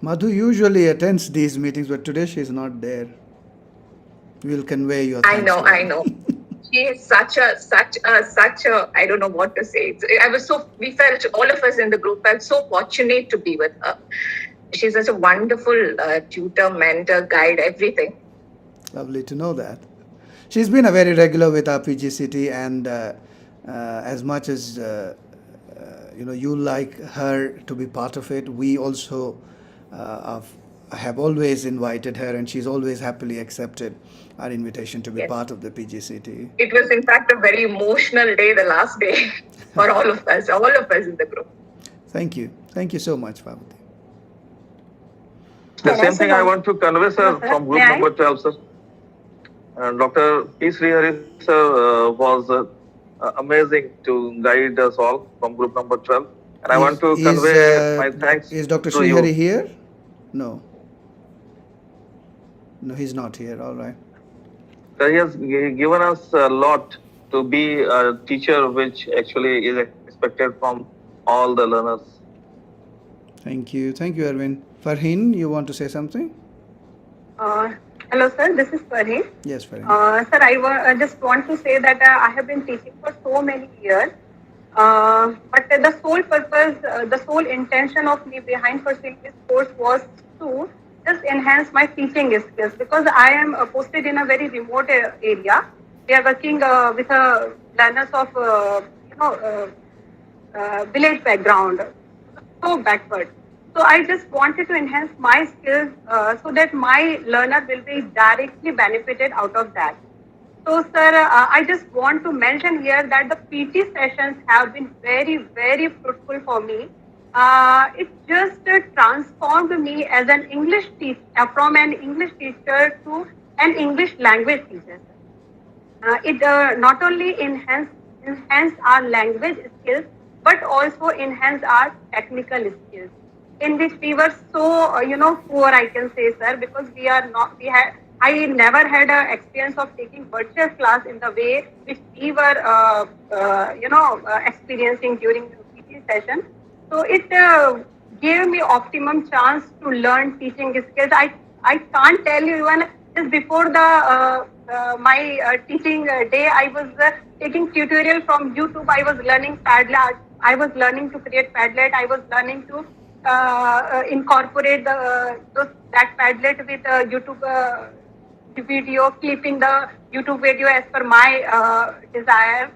S4: Madhu usually attends these meetings, but today she is not there. We'll convey your thanks.
S13: I know. She is such a, I don't know what to say. We felt, all of us in the group felt so fortunate to be with her. She's such a wonderful tutor, mentor, guide, everything.
S4: Lovely to know that. She's been a very regular with our PGCT, and as much as you like her to be part of it, we also have always invited her, and she's always happily accepted our invitation to be part of the PGCT.
S13: It was in fact a very emotional day, the last day for all of us in the group.
S4: Thank you so much, Parvati.
S3: The same thing I want to convey, sir, from group number 12, sir. Dr. P. Srihari, sir, was amazing to guide us all from group number 12. And I want to convey my thanks.
S4: Is Dr.
S3: to
S4: Srihari
S3: you.
S4: here? No, he's not here. All right.
S3: He has given us a lot to be a teacher, which actually is expected from all the learners.
S4: Thank you, Arvind. Farheen, you want to say something?
S14: Hello, sir. This is Farheen.
S4: Yes, Farheen.
S14: Sir, I just want to say that I have been teaching for so many years. But the sole purpose, the sole intention of me behind pursuing this course was to just enhance my teaching skills, because I am posted in a very remote area. We are working with learners of village background, so backward. So I just wanted to enhance my skills so that my learner will be directly benefited out of that. So, sir, I just want to mention here that the PT sessions have been very, very fruitful for me. it just transformed me as an English teacher, from an English teacher to an English language teacher. It not only enhance our language skills, but also enhance our technical skills, in which we were so poor, I can say, sir, because we had I never had a experience of taking virtual class in the way which we were experiencing during the PT session. So it gave me optimum chance to learn teaching skills. I can't tell you, even just before the my teaching day, I was taking tutorial from YouTube. I was learning Padlet. I was learning to create Padlet. I was learning to incorporate that Padlet with YouTube video, clipping the YouTube video as per my desire.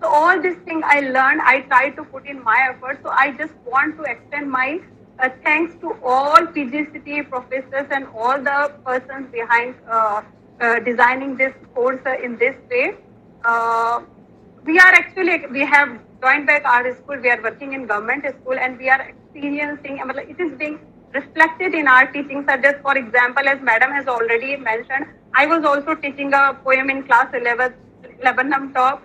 S14: So all this thing I learned, I try to put in my effort. So I just want to extend my thanks to all PGCT professors and all the persons behind designing this course in this way. We have joined back our school. We are working in government school, and we are experiencing. It is being reflected in our teaching. So just for example, as Madam has already mentioned, I was also teaching a poem in class 11 top.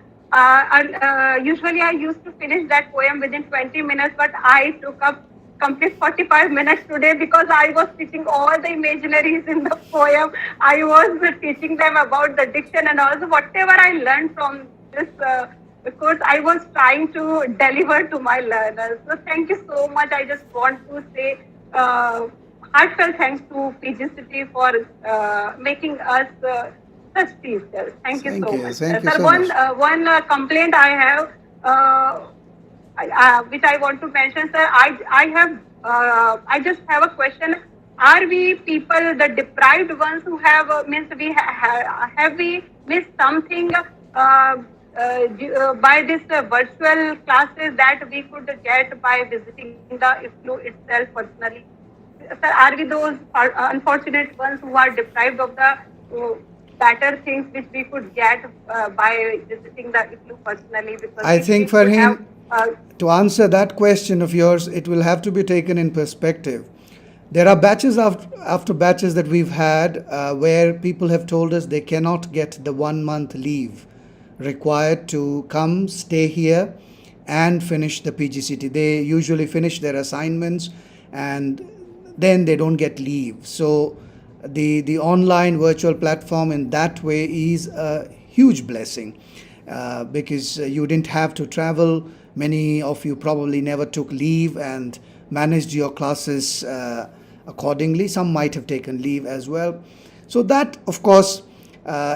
S14: Usually I used to finish that poem within 20 minutes, but I took up complete 45 minutes today because I was teaching all the imaginaries in the poem. I was teaching them about the diction, and also whatever I learned from this course, I was trying to deliver to my learners. So thank you so much. I just want to say heartfelt thanks to PGCT for making us such teachers. Thank you so much.
S4: Thank you
S14: Sir,
S4: so
S14: one
S4: much.
S14: one complaint I have, which I want to mention, sir. I just have a question. Are we people, the deprived ones, who have means we have we missed something by this virtual classes that we could get by visiting the IFLU itself personally? Sir, are we those unfortunate ones who are deprived of the better things which we could get by visiting the IFLU personally? Because
S4: I
S14: we
S4: think
S14: could
S4: Farheen,
S14: have,
S4: to answer that question of yours, it will have to be taken in perspective. There are batches after batches that we've had where people have told us they cannot get the 1 month leave required to come, stay here, and finish the PGCT. They usually finish their assignments and then they don't get leave. So the online virtual platform in that way is a huge blessing because you didn't have to travel. Many of you probably never took leave and managed your classes accordingly. Some might have taken leave as well. So that, of course,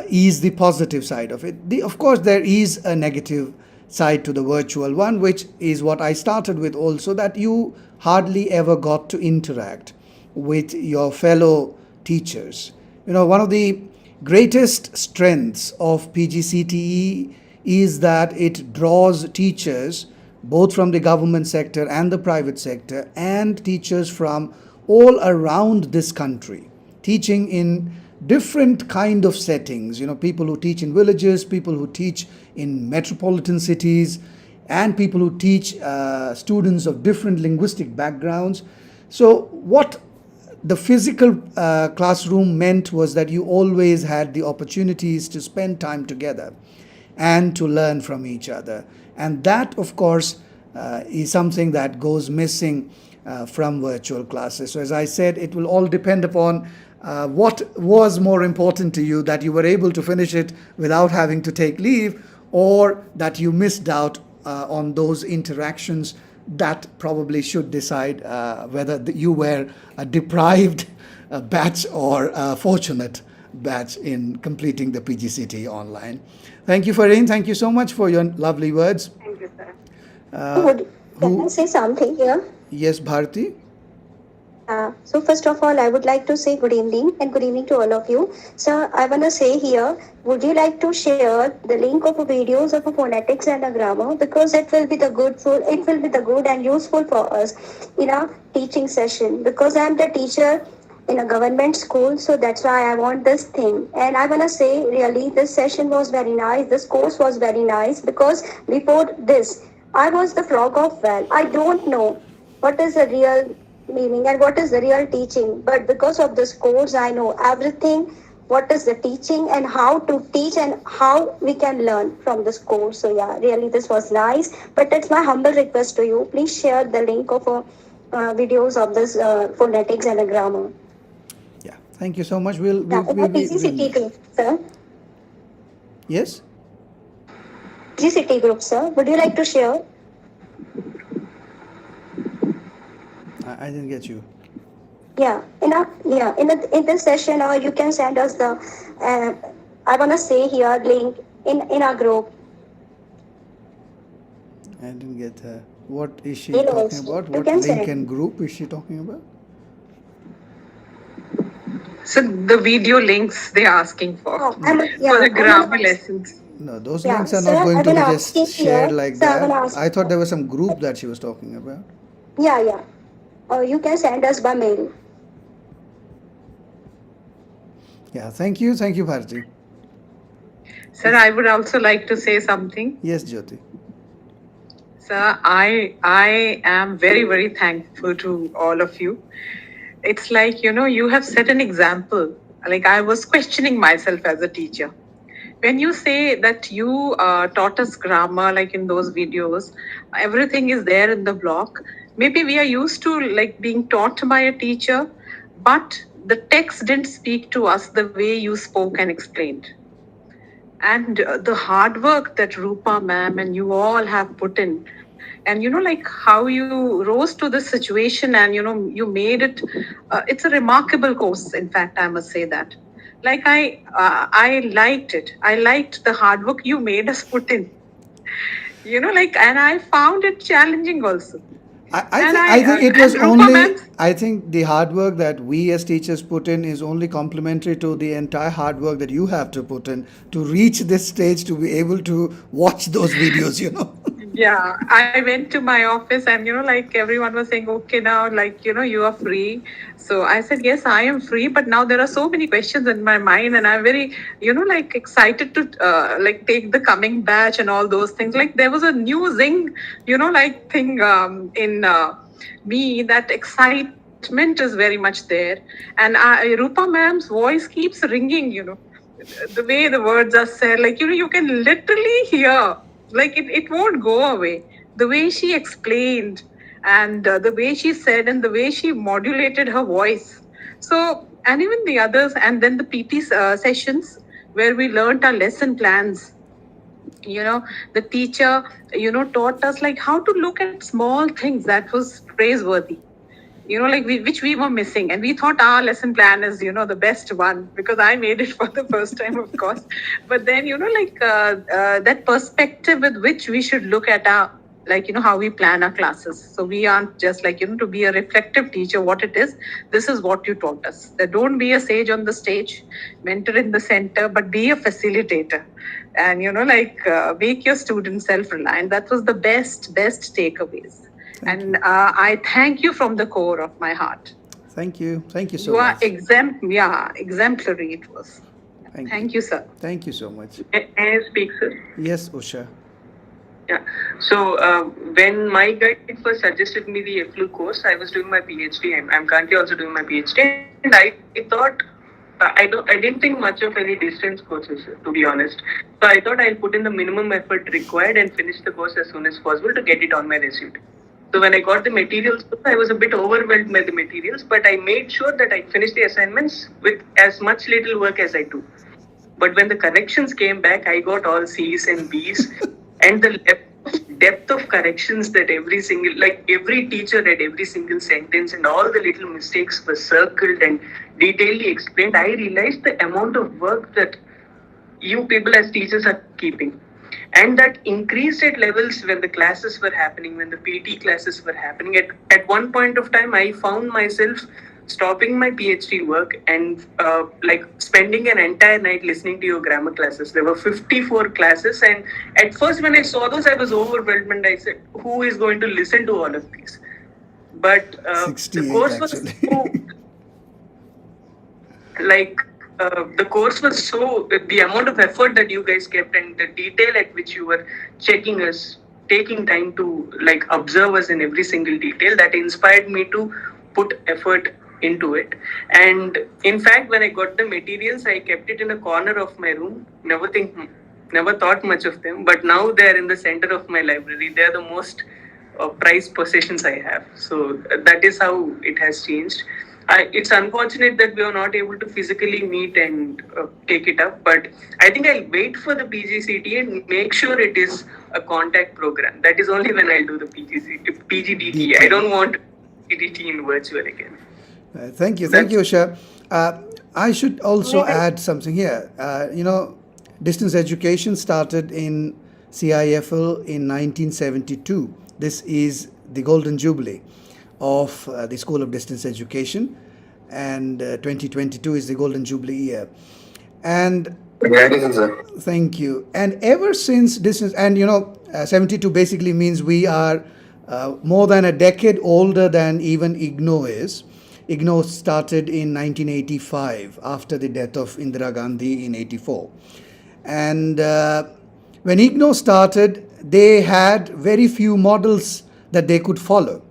S4: is the positive side of it. Of course, there is a negative side to the virtual one, which is what I started with also, that you hardly ever got to interact with your fellow teachers. One of the greatest strengths of PGCTE is that it draws teachers both from the government sector and the private sector, and teachers from all around this country, teaching in different kind of settings. People who teach in villages, people who teach in metropolitan cities, and people who teach students of different linguistic backgrounds. So what the physical classroom meant was that you always had the opportunities to spend time together and to learn from each other. And that, of course, is something that goes missing from virtual classes. So as I said, it will all depend upon what was more important to you, that you were able to finish it without having to take leave, or that you missed out on those interactions. That probably should decide whether you were a deprived batch or a fortunate batch in completing the PGCT online. Thank you, Farheen. Thank you so much for your lovely words.
S14: thank you, sir.
S12: Can I say something here?
S4: Yes, Bharti?
S12: So first of all, I would like to say good evening and good evening to all of you. So I want to say here, would you like to share the link of videos of a phonetics and a grammar, because it will be the good and useful for us in our teaching session, because I'm the teacher in a government school, so that's why I want this thing. And I want to say really this session was very nice, this course was very nice, because before this I was the flock of well. I don't know what is the real meaning and what is the real teaching. But because of this course, I know everything. What is the teaching and how to teach and how we can learn from this course. So yeah, really this was nice. But it's my humble request to you. Please share the link of videos of this phonetics and the grammar.
S4: Yeah, thank you so much. We'll
S12: Yeah,
S4: we'll,
S12: in
S4: we'll
S12: our
S4: be doing
S12: PGCT
S4: that.
S12: group, sir.
S4: Yes,
S12: PGCT group, sir. Would you like to share?
S4: I didn't get you.
S12: In this session, or you can send us the. Uh, I wanna say here link in our group.
S4: I didn't get her. What is she
S12: Mail
S4: talking
S12: also.
S4: about?
S12: You
S4: What
S12: can
S4: link
S12: send.
S4: and group is she talking about?
S15: So the video links they're asking for
S12: Oh,
S15: for the
S12: I'm gonna
S15: grammar lessons.
S4: No, those
S12: yeah,
S4: links are not
S12: sir.
S4: going
S12: I'm
S4: to
S12: gonna
S4: be
S12: ask
S4: just
S12: you
S4: shared
S12: here.
S4: like
S12: So I'm
S4: that.
S12: gonna ask.
S4: I thought there was some group that she was talking about.
S12: Yeah. You can send us by mail.
S4: Yeah, thank you, Bharti.
S15: Sir, I would also like to say something.
S4: Yes, Jyoti.
S15: Sir, I am very, very thankful to all of you. It's like, you have set an example. Like I was questioning myself as a teacher. When you say that you taught us grammar, like in those videos, everything is there in the block. Maybe we are used to like being taught by a teacher, but the text didn't speak to us the way you spoke and explained. And the hard work that Rupa ma'am and you all have put in, and like how you rose to this situation and you made it, it's a remarkable course. In fact, I must say that. Like I liked it. I liked the hard work you made us put in. Like, and I found it challenging also. And
S4: I think it was
S15: and Rupa
S4: only.
S15: ma'am.
S4: I think the hard work that we as teachers put in is only complementary to the entire hard work that you have to put in to reach this stage to be able to watch those videos.
S15: Yeah, I went to my office and like everyone was saying, okay, now like you are free. So I said, yes, I am free, but now there are so many questions in my mind, and I'm very like excited to like take the coming batch and all those things. Like there was a new zing, like thing in me. That excitement is very much there, and Rupa ma'am's voice keeps ringing. The way the words are said, like you can literally hear, like it won't go away. The way she explained, and the way she said, and the way she modulated her voice. So, and even the others, and then the PT sessions where we learned our lesson plans. The teacher taught us like how to look at small things. That was praiseworthy. Like which we were missing, and we thought our lesson plan is the best one, because I made it for the first time, of course. But then like that perspective with which we should look at our, like how we plan our classes. So we aren't just like to be a reflective teacher. What it is, this is what you taught us, that don't be a sage on the stage, mentor in the center, but be a facilitator, and like make your students self-reliant. That was the best takeaways. And I thank you from the core of my heart.
S4: Thank you so
S15: You are
S4: much.
S15: exemplary it was. Thank you, sir.
S4: Thank you so much.
S16: May I speak, sir?
S4: Yes, Usha.
S16: Yeah. So when my guide first suggested me the FLU course, I was doing my PhD. I'm currently also doing my PhD, and I thought I didn't think much of any distance courses, to be honest. So I thought I'll put in the minimum effort required and finish the course as soon as possible to get it on my resume. So when I got the materials, I was a bit overwhelmed by the materials, but I made sure that I finished the assignments with as much little work as I do. But when the corrections came back, I got all C's and B's, and the depth of corrections that every teacher read every single sentence, and all the little mistakes were circled and detailedly explained. I realized the amount of work that you people as teachers are keeping. And that increased at levels when the classes were happening, when the PT classes were happening. At one point of time, I found myself stopping my PhD work and like spending an entire night listening to your grammar classes. There were 54 classes, and at first when I saw those, I was overwhelmed, and I said, who is going to listen to all of these? But the course was so, like the course was so, the amount of effort that you guys kept and the detail at which you were checking us, taking time to like observe us in every single detail, that inspired me to put effort into it. And in fact, when I got the materials, I kept it in a corner of my room. Never thought much of them, but now they are in the center of my library. They are the most prized possessions I have. So that is how it has changed. It's unfortunate that we are not able to physically meet and take it up, but I think I'll wait for the PGCT and make sure it is a contact program. That is only when I'll do the PGDT. I don't want PGDT in virtual again.
S4: Thank you, Usha. I should also add something here. Distance education started in CIFL in 1972. This is the golden jubilee of the School of Distance Education, and 2022 is the golden jubilee year. And thank you. And ever since distance, and 72 basically means we are more than a decade older than even IGNO is. IGNO started in 1985 after the death of Indira Gandhi in 84. And when IGNO started, they had very few models that they could follow.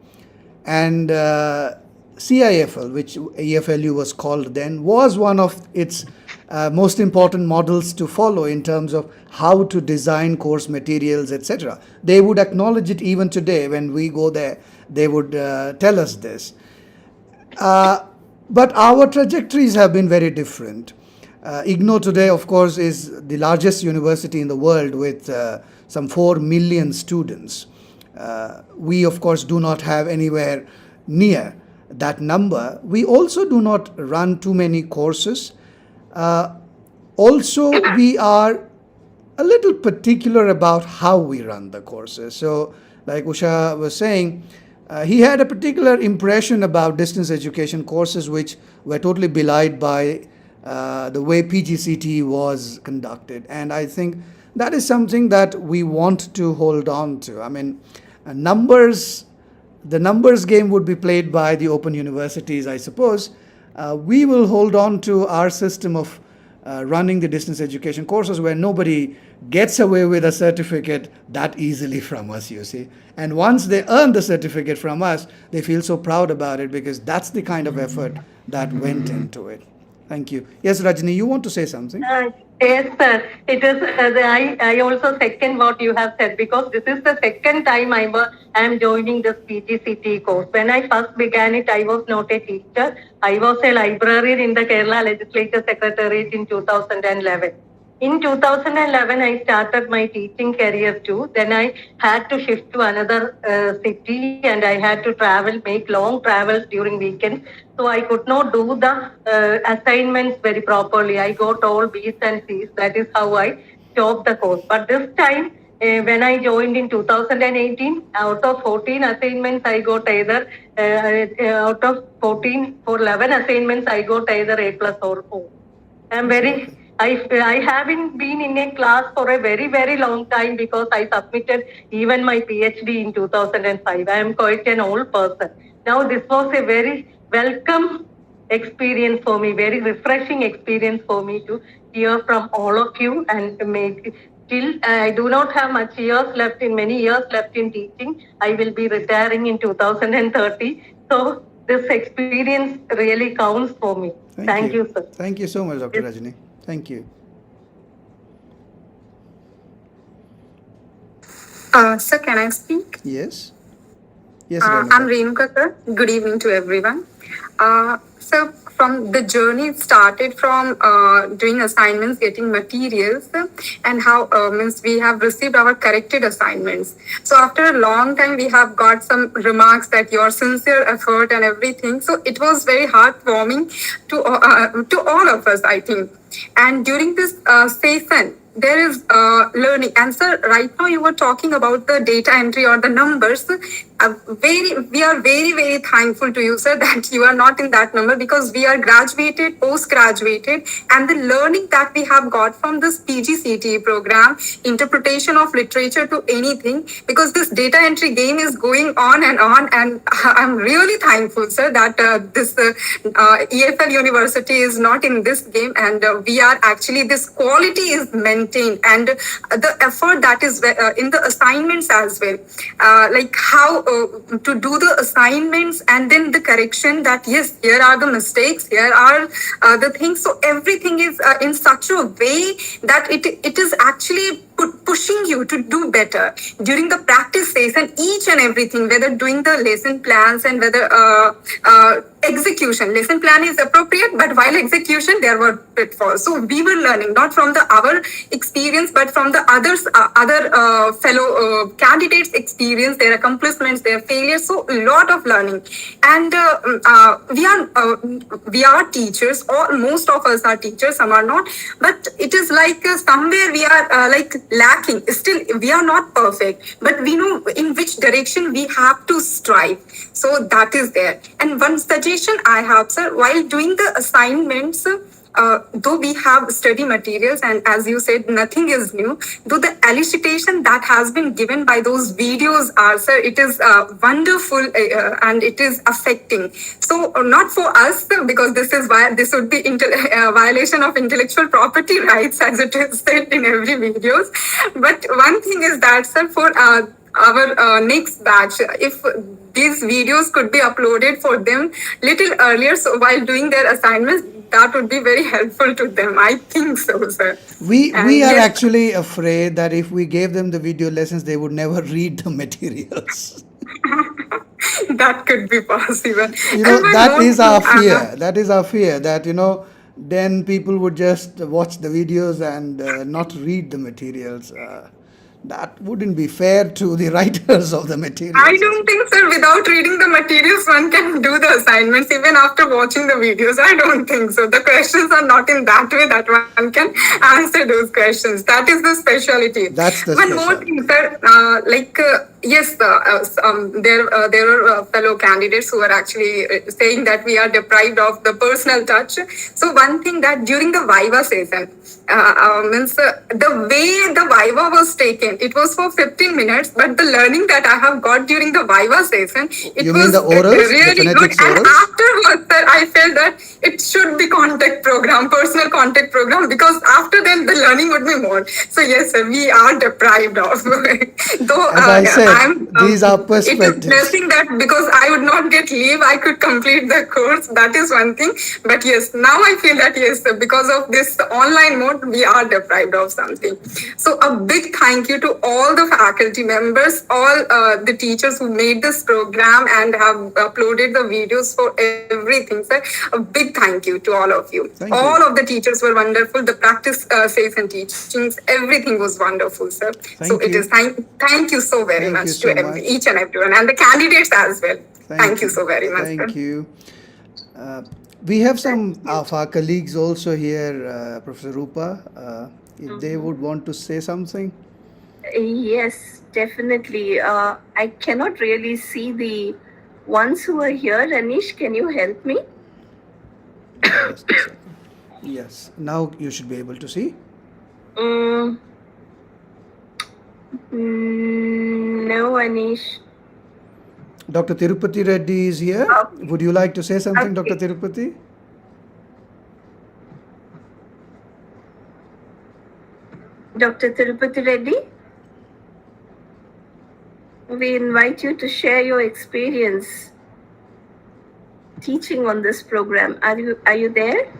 S4: And CIFL, which EFLU was called then, was one of its most important models to follow in terms of how to design course materials, etc. They would acknowledge it even today. When we go there, they would tell us this. But our trajectories have been very different. IGNO today, of course, is the largest university in the world with some 4 million students. We, of course, do not have anywhere near that number. We also do not run too many courses. Also, we are a little particular about how we run the courses. So, like Usha was saying, he had a particular impression about distance education courses which were totally belied by the way PGCTE was conducted. And I think that is something that we want to hold on to. I mean, the numbers game would be played by the open universities, I suppose. We will hold on to our system of running the distance education courses where nobody gets away with a certificate that easily from us, you see. And once they earn the certificate from us, they feel so proud about it because that's the kind of effort that went into it. Thank you. Yes, Rajni, you want to say something?
S10: Yes, sir. It is. I also second what you have said because this is the second time I am joining this PGCTE course. When I first began it, I was not a teacher. I was a librarian in the Kerala Legislature Secretariat in 2011. In 2011, I started my teaching career too. Then I had to shift to another city and I had to travel, make long travels during weekends. So I could not do the assignments very properly. I got all B's and C's. That is how I stopped the course. But this time, when I joined in 2018, out of 14 assignments, I got either, out of 14, for 11 assignments, I got either A plus or O. I haven't been in a class for a very, very long time because I submitted even my PhD in 2005. I am quite an old person. Now, this was a very welcome experience for me, very refreshing experience for me to hear from all of you and make. Still, I do not have many years left in teaching. I will be retiring in 2030. So, this experience really counts for me. Thank you, sir.
S4: Thank you so much, Dr. Rajni. Thank you.
S17: Sir, can I speak?
S4: Yes. Yes,
S17: I'm Renuka, sir. Good evening to everyone. So, from the journey, it started from doing assignments, getting materials, and how means we have received our corrected assignments. So, after a long time, we have got some remarks that your sincere effort and everything. So, it was very heartwarming to all of us, I think. And during this session, there is learning. And sir, right now you were talking about the data entry or the numbers. We are very, very thankful to you, sir, that you are not in that number because we are graduated, post-graduated, and the learning that we have got from this PGCTE program, interpretation of literature to anything, because this data entry game is going on, and I'm really thankful, sir, that this EFL University is not in this game, and we are actually, this quality is maintained maintained, and the effort that is in the assignments as well, like how to do the assignments and then the correction that yes, here are the mistakes, here are the things. So everything is in such a way that it is actually pushing you to do better during the practice phase, and each and everything, whether doing the lesson plans and whether execution. Lesson plan is appropriate, but while execution, there were pitfalls. So we were learning not from the our experience, but from the others, other fellow candidates' experience, their accomplishments, their failures. So a lot of learning, and we are teachers. Or most of us are teachers. Some are not, but it is like somewhere we are like lacking. Still, we are not perfect, but we know in which direction we have to strive. So that is there. And one suggestion I have, sir, while doing the assignments, though we have study materials, and as you said, nothing is new, though the elicitation that has been given by those videos are, sir, it is wonderful, and it is affecting. So not for us, because this is why this would be violation of intellectual property rights, as it is said in every videos. But one thing is that, sir, for our next batch, if these videos could be uploaded for them little earlier, so while doing their assignments, that would be very helpful to them. I think so, sir.
S4: We are actually afraid that if we gave them the video lessons, they would never read the materials.
S17: That could be possible.
S4: That is our fear. That is our fear, that then people would just watch the videos and not read the materials. That wouldn't be fair to the writers of the materials.
S17: I don't think, sir, without reading the materials, one can do the assignments even after watching the videos. I don't think so. The questions are not in that way that one can answer those questions. That is the specialty.
S4: That's the
S17: specialty. One more thing, sir, yes, there are fellow candidates who are actually saying that we are deprived of the personal touch. So one thing that during the Viva session, means the way the Viva was taken, it was for 15 minutes, but the learning that I have got during the Viva session, it
S4: you
S17: was
S4: mean the orals,
S17: really
S4: the
S17: good. And
S4: orals?
S17: afterwards, sir, I felt that it should be contact program, personal contact program, because after then the learning would be more. So yes, sir, we are deprived of. Though
S4: as I said, these are perspectives.
S17: It is blessing that because I would not get leave, I could complete the course. That is one thing. But yes, now I feel that yes, because of this online mode, we are deprived of something. So a big thank you to all the faculty members, all the teachers who made this program and have uploaded the videos for everything, sir. A big thank you to all of you. All of the teachers were wonderful. The practice safe and teachings, everything was wonderful, sir. It is thank you so very much to each and everyone, and the candidates as well. Thank you so very much.
S4: Thank you. We have some of our colleagues also here, Professor Rupa. If they would want to say something.
S1: Yes, definitely. I cannot really see the ones who are here. Anish, can you help me?
S4: Yes, now you should be able to see.
S1: No, Anish.
S4: Dr. Tirupati Reddy is here. Would you like to say something, Dr. Tirupati?
S1: Dr. Tirupati Reddy, we invite you to share your experience teaching on this program. Are you there?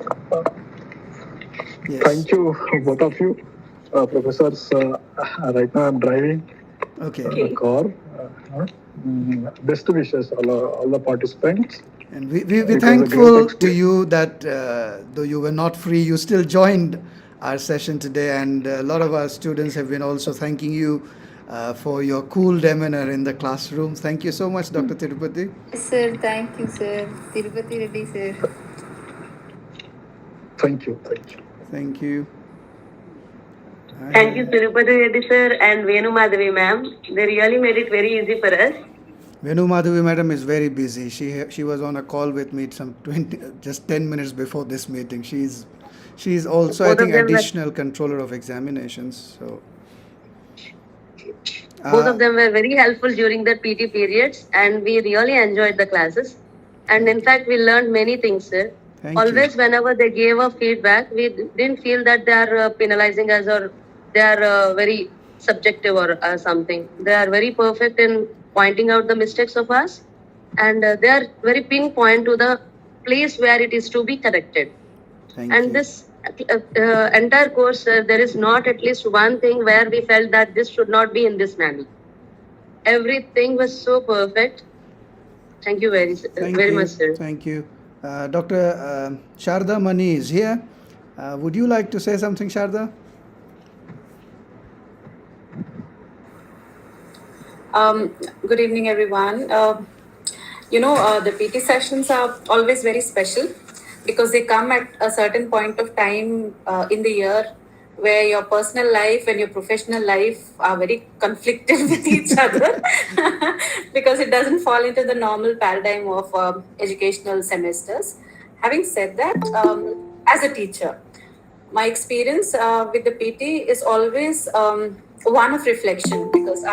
S18: Yes. Thank you, both of you, professors. Right now I'm driving the car. Best wishes, all the participants.
S4: And we're thankful to you that though you were not free, you still joined our session today, and a lot of our students have been also thanking you for your cool demeanor in the classroom. Thank you so much, Dr. Tirupati.
S9: Yes, sir. Thank you, sir. Tirupati Reddy, sir.
S18: Thank you.
S4: Thank you.
S19: Thank you, Tirupati Reddy, sir, and Venu Madhavi, ma'am. They really made it very easy for us.
S4: Venu Madhavi madam is very busy. She was on a call with me just 10 minutes before this meeting. She's also, I think, additional controller of examinations. So
S19: both of them were very helpful during the PT periods, and we really enjoyed the classes. And in fact, we learned many things, sir. Always, whenever they gave a feedback, we didn't feel that they are penalizing us or they are very subjective or something. They are very perfect in pointing out the mistakes of us, and they are very pinpoint to the place where it is to be corrected. And this entire course, there is not at least one thing where we felt that this should not be in this manner. Everything was so perfect. Thank you very much, sir.
S4: Thank you. Dr. Sharda Mani is here. Would you like to say something, Sharda?
S20: Good evening, everyone. The PT sessions are always very special because they come at a certain point of time in the year where your personal life and your professional life are very conflicted with each other because it doesn't fall into the normal paradigm of educational semesters. Having said that, as a teacher, my experience with the PT is always one of reflection because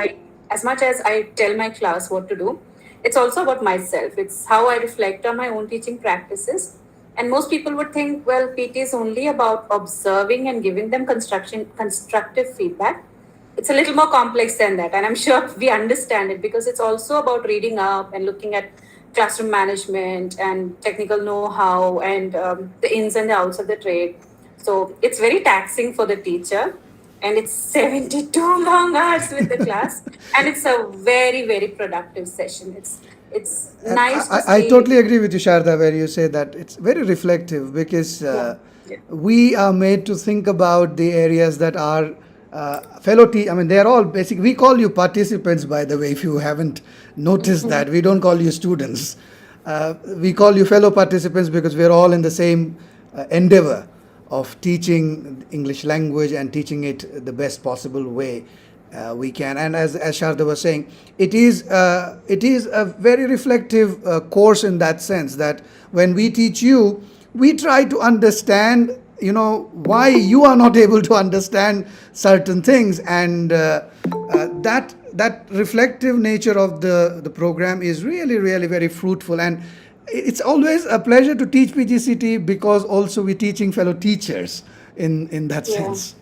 S20: as much as I tell my class what to do, it's also about myself. It's how I reflect on my own teaching practices. And most people would think, well, PT is only about observing and giving them constructive feedback. It's a little more complex than that. And I'm sure we understand it because it's also about reading up and looking at classroom management and technical know-how and the ins and the outs of the trade. So it's very taxing for the teacher, and it's 72 long hours with the class, and it's a very, very productive session. It's nice to
S4: I
S20: see.
S4: totally agree with you, Sharda, where you say that it's very reflective because we are made to think about the areas that our I mean, they're all basic. We call you participants, by the way, if you haven't noticed that. We don't call you students. We call you fellow participants because we're all in the same endeavor of teaching English language and teaching it the best possible way we can. And as Sharda was saying, it is a very reflective course in that sense that when we teach you, we try to understand why you are not able to understand certain things, and that reflective nature of the program is really very fruitful. And it's always a pleasure to teach PGCT because also we're teaching fellow teachers in that sense.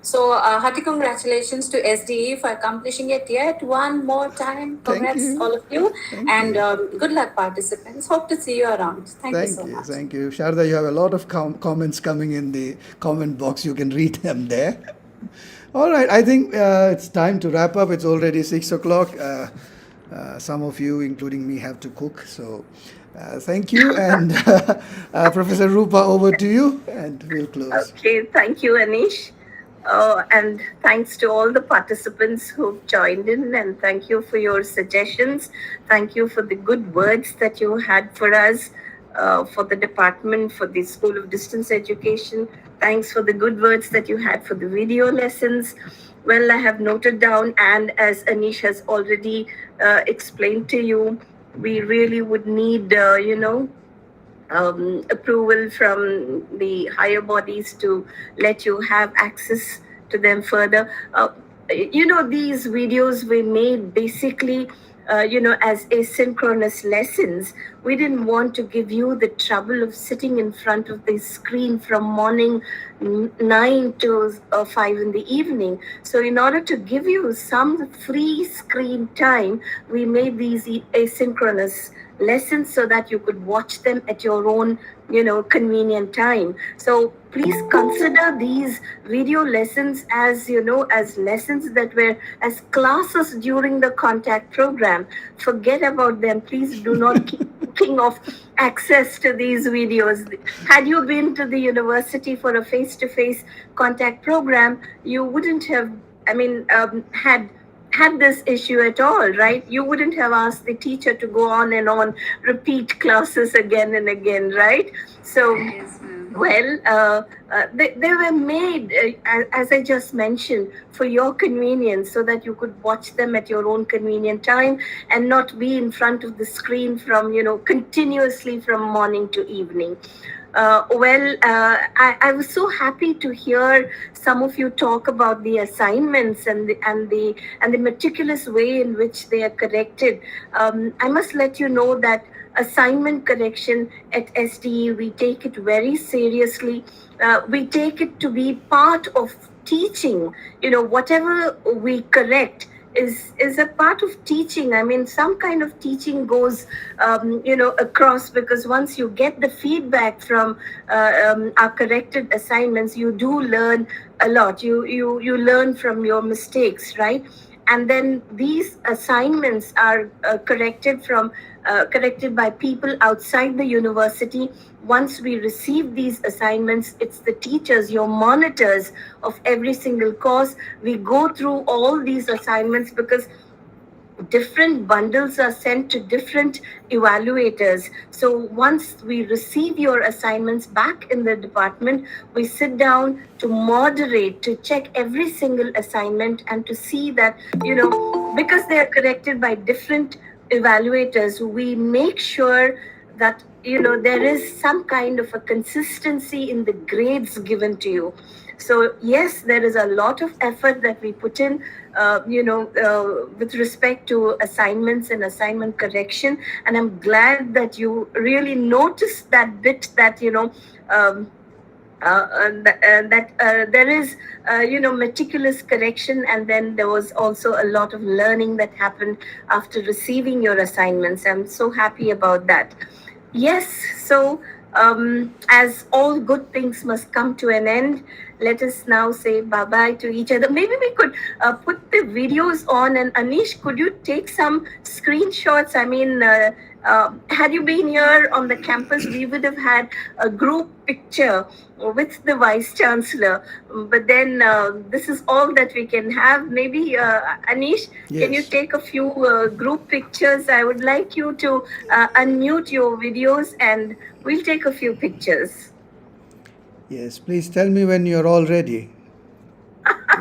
S20: So, hearty congratulations to SDE for accomplishing it yet one more time. Congrats, all of you. And good luck, participants. Hope to see you around. Thank you so much.
S4: Thank you. Sharda, you have a lot of comments coming in the comment box. You can read them there. All right, I think it's time to wrap up. It's already 6 o'clock. Some of you, including me, have to cook. So thank you. And Professor Rupa, over to you, and we'll close.
S1: Okay, thank you, Anish. And thanks to all the participants who've joined in, and thank you for your suggestions. Thank you for the good words that you had for us, for the department, for the School of Distance Education. Thanks for the good words that you had for the video lessons. Well, I have noted down, and as Anish has already explained to you, we really would need, approval from the higher bodies to let you have access to them further. These videos were made basically, as asynchronous lessons. We didn't want to give you the trouble of sitting in front of the screen from morning 9 to 5 in the evening. So in order to give you some free screen time, we made these asynchronous lessons so that you could watch them at your own convenient time. So please consider these video lessons as as lessons that were as classes during the contact program. Forget about them. Please do not keep thinking of access to these videos. Had you been to the university for a face-to-face contact program, you wouldn't have had this issue at all, right? You wouldn't have asked the teacher to go on and on, repeat classes again and again, right? So, they were made, as I just mentioned, for your convenience so that you could watch them at your own convenient time and not be in front of the screen from, continuously from morning to evening. I was so happy to hear some of you talk about the assignments and the meticulous way in which they are corrected. I must let you know that assignment correction at SDE, we take it very seriously. We take it to be part of teaching. Whatever we correct is a part of teaching. I mean, some kind of teaching goes across, because once you get the feedback from our corrected assignments, you do learn a lot. You learn from your mistakes, right? And then these assignments are corrected by people outside the university. Once we receive these assignments, it's the teachers, your monitors of every single course. We go through all these assignments, because different bundles are sent to different evaluators. So once we receive your assignments back in the department, we sit down to moderate, to check every single assignment, and to see that, because they are corrected by different evaluators, we make sure that there is some kind of a consistency in the grades given to you. So yes, there is a lot of effort that we put in, with respect to assignments and assignment correction. And I'm glad that you really noticed that bit, that there is meticulous correction, and then there was also a lot of learning that happened after receiving your assignments. I'm so happy about that. Yes, so as all good things must come to an end, let us now say bye bye to each other. Maybe we could put the videos on, and Anish, could you take some screenshots? I mean, had you been here on the campus, we would have had a group picture with the Vice Chancellor. But then this is all that we can have. Maybe, Anish, can you
S4: Yes.
S1: take a few group pictures? I would like you to unmute your videos, and we'll take a few pictures.
S4: Yes, please tell me when you're all ready.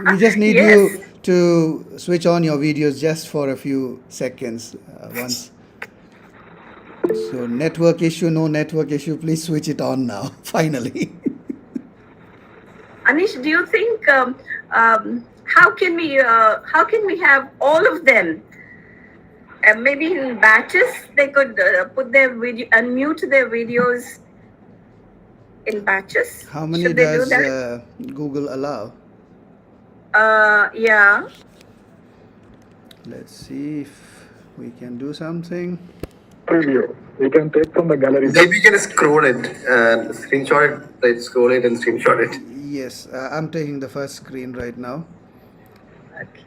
S4: We just need
S1: Yes.
S4: you to switch on your videos just for a few seconds once. So, network issue, no network issue, please switch it on now, finally.
S1: Anish, do you think how can we have all of them? Maybe in batches they could put their video, unmute their videos in batches.
S4: How many
S1: Should they do
S4: does
S1: that?
S4: Google allow?
S1: Yeah.
S4: Let's see if we can do something.
S18: Preview. You can take from the gallery.
S8: Maybe you can scroll it and screenshot it, right? Scroll it and screenshot it.
S4: Yes, I'm taking the first screen right now.
S1: Okay.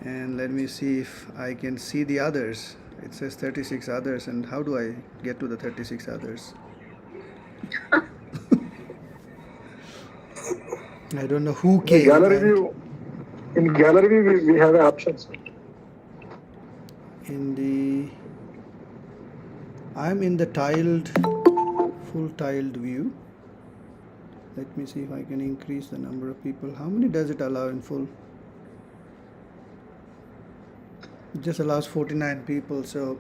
S4: And let me see if I can see the others. It says 36 others, and how do I get to the 36 others? I don't know who
S18: In
S4: came.
S18: gallery view, we have options.
S4: I'm in the full tiled view. Let me see if I can increase the number of people. How many does it allow in full? It just allows 49 people, so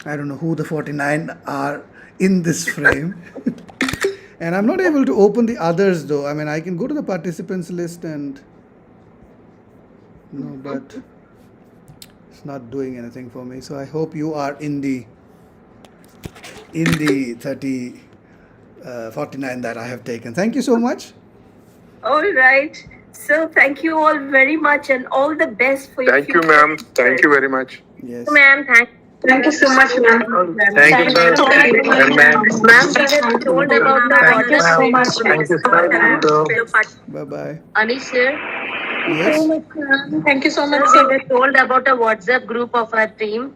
S4: I don't know who the 49 are in this frame. And I'm not able to open the others though. I mean, I can go to the participants list and no, but it's not doing anything for me. So I hope you are in the 49 that I have taken. Thank you so much.
S1: All right. So thank you all very much, and all the best for your
S21: Thank you,
S1: future.
S21: ma'am. Thank you very much.
S4: Yes.
S10: Ma'am,
S11: Thank you so much, ma'am.
S21: Thank you, sir. And ma'am.
S19: Ma'am, we were told about the
S18: Thank you
S19: WhatsApp
S18: so
S19: group.
S18: much. Thank you, sir.
S4: Bye bye.
S19: Anish sir,
S4: Yes.
S11: Thank you so much,
S19: we
S11: sir.
S19: were told about a WhatsApp group of our team.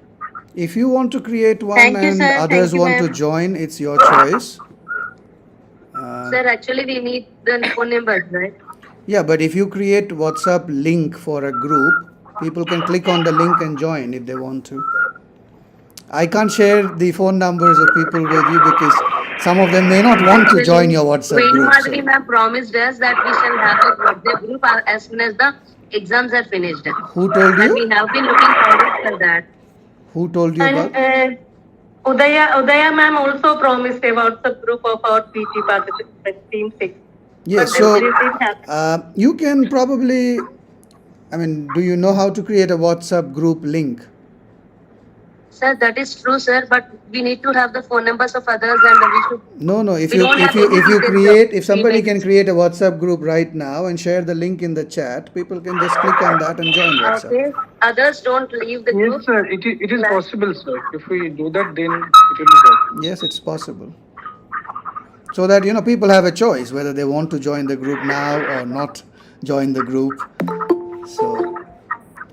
S4: If you want to create one
S10: Thank you,
S4: and
S10: sir. Thank
S4: others
S10: you,
S4: want to
S10: ma'am.
S4: join, it's your choice.
S19: Sir, actually we need the phone numbers, right?
S4: Yeah, but if you create WhatsApp link for a group, people can click on the link and join if they want to. I can't share the phone numbers of people with you because some of them may not want to join your WhatsApp
S19: Venu
S4: group.
S19: Madhuri
S4: So.
S19: ma'am promised us that we shall have a WhatsApp group as soon as the exams are finished.
S4: Who told
S19: And we
S4: you?
S19: have been looking forward for that.
S4: Who told you about?
S10: Udaya ma'am also promised a WhatsApp group of our PT participants, Team 6.
S4: Yes,
S10: But
S4: so
S10: it didn't happen.
S4: you can probably, I mean, do you know how to create a WhatsApp group link?
S19: Sir, that is true, sir. But we need to have the phone numbers of others, and we should.
S4: No, if
S19: We
S4: you
S19: don't
S4: if
S19: have
S4: you
S19: any
S4: if you
S19: details
S4: create,
S19: of
S4: if somebody
S19: emails.
S4: can create a WhatsApp group right now and share the link in the chat, people can just click on that and join WhatsApp.
S19: Okay. Others don't leave the group.
S7: Yes, sir. It is possible, sir. If we do that, then it will be possible.
S4: Yes, it's possible. So that people have a choice whether they want to join the group now or not join the group. So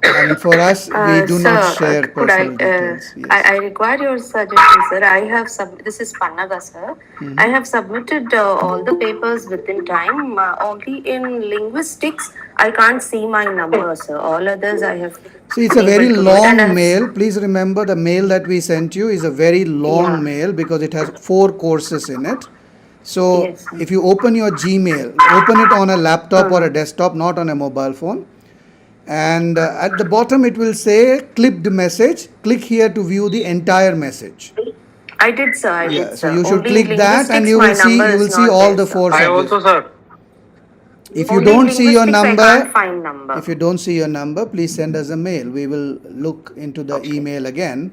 S4: I mean, for us, we do not share personal details. Yes.
S5: I require your suggestion, sir. I have this is Pannaga, sir. I have submitted all the papers within time. Only in linguistics, I can't see my number, sir. All others I have.
S4: See, it's a very long mail. Please remember the mail that we sent you is a very long mail because it has 4 courses in it. So if you open your Gmail, open it on a laptop or a desktop, not on a mobile phone. And at the bottom it will say clipped message. Click here to view the entire message.
S5: I did, sir. I did, sir.
S4: So you should
S5: Only
S4: click that and
S5: linguistics,
S4: you
S5: my
S4: will see
S5: number is not
S4: all
S5: there,
S4: the 4
S21: I
S4: subjects.
S21: also, sir.
S4: If you
S5: Only
S4: don't see your
S5: linguistics,
S4: number,
S5: I can't find number.
S4: if you don't see your number, please send us a mail. We will look into the email again.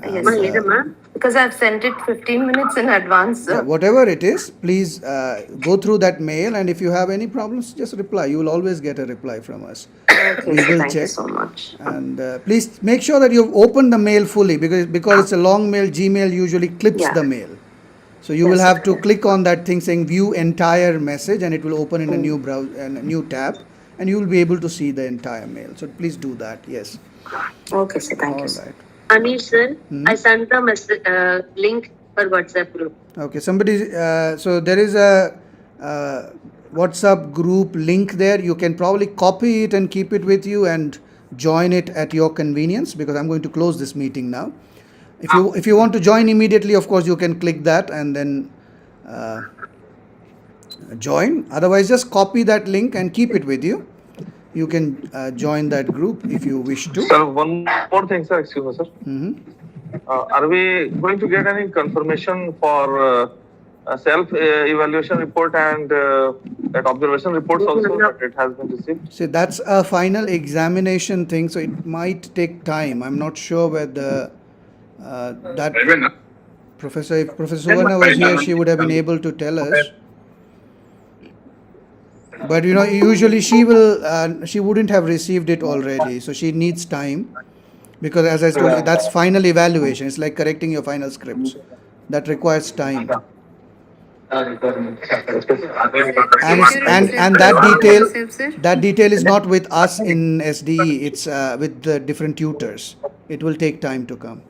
S5: Yes,
S4: And,
S5: sir. Because I've sent it 15 minutes in advance, sir.
S4: whatever it is, please go through that mail, and if you have any problems, just reply. You will always get a reply from us.
S5: Okay,
S4: We
S5: sir,
S4: will
S5: thank
S4: check.
S5: you so much.
S4: And please make sure that you've opened the mail fully because it's a long mail. Gmail usually clips the mail. So you will have to click on that thing saying view entire message, and it will open in a new browser and a new tab, and you will be able to see the entire mail. So please do that. Yes.
S5: Okay, sir. Thank you,
S4: All
S5: sir.
S4: right.
S19: Anish, sir, I sent the message, link for WhatsApp group.
S4: Okay. Somebody. So there is a WhatsApp group link there. You can probably copy it and keep it with you and join it at your convenience, because I'm going to close this meeting now. If you want to join immediately, of course you can click that and then join. Otherwise, just copy that link and keep it with you. You can join that group if you wish to.
S3: Sir, one more thing, sir. Excuse me, sir. Are we going to get any confirmation for a self-evaluation report and that observation reports also that it has been received?
S4: See, that's a final examination thing, so it might take time. I'm not sure whether that if Professor Suvarna was here, she would have been able to tell us. But usually she wouldn't have received it already, so she needs time, because as I told you, that's final evaluation. It's like correcting your final scripts. That requires time. And that detail is not with us in SDE. It's with the different tutors. It will take time to come.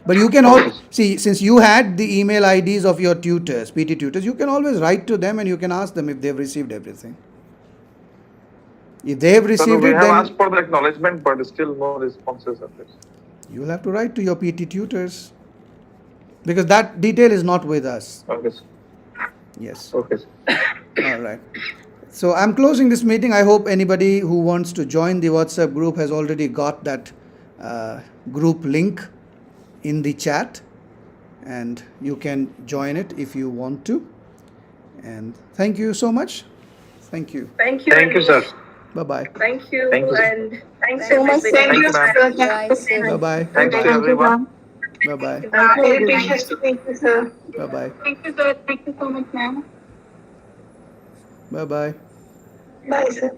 S4: But you can all see, since you had the email IDs of your tutors, PT tutors, you can always write to them and you can ask them if they've received everything. If they have received
S3: we
S4: it,
S3: have
S4: then
S3: asked for the acknowledgement, but still no responses at least.
S4: you will have to write to your PT tutors, because that detail is not with us.
S3: Okay, sir.
S4: Yes.
S3: Okay, sir.
S4: All right. So I'm closing this meeting. I hope anybody who wants to join the WhatsApp group has already got that group link in the chat, and you can join it if you want to. And thank you so much. Thank you.
S1: Thank you.
S21: Thank you, sir.
S4: Bye-bye.
S1: Thank you.
S3: Thank you.
S1: And thanks so much.
S3: Thank you, ma'am.
S4: Bye-bye.
S3: Thanks to everyone.
S4: Bye-bye.
S14: Very precious. Thank you, sir.
S4: Bye-bye.
S14: Thank you, sir. Thank you so much, ma'am.
S4: Bye-bye.
S14: Bye, sir.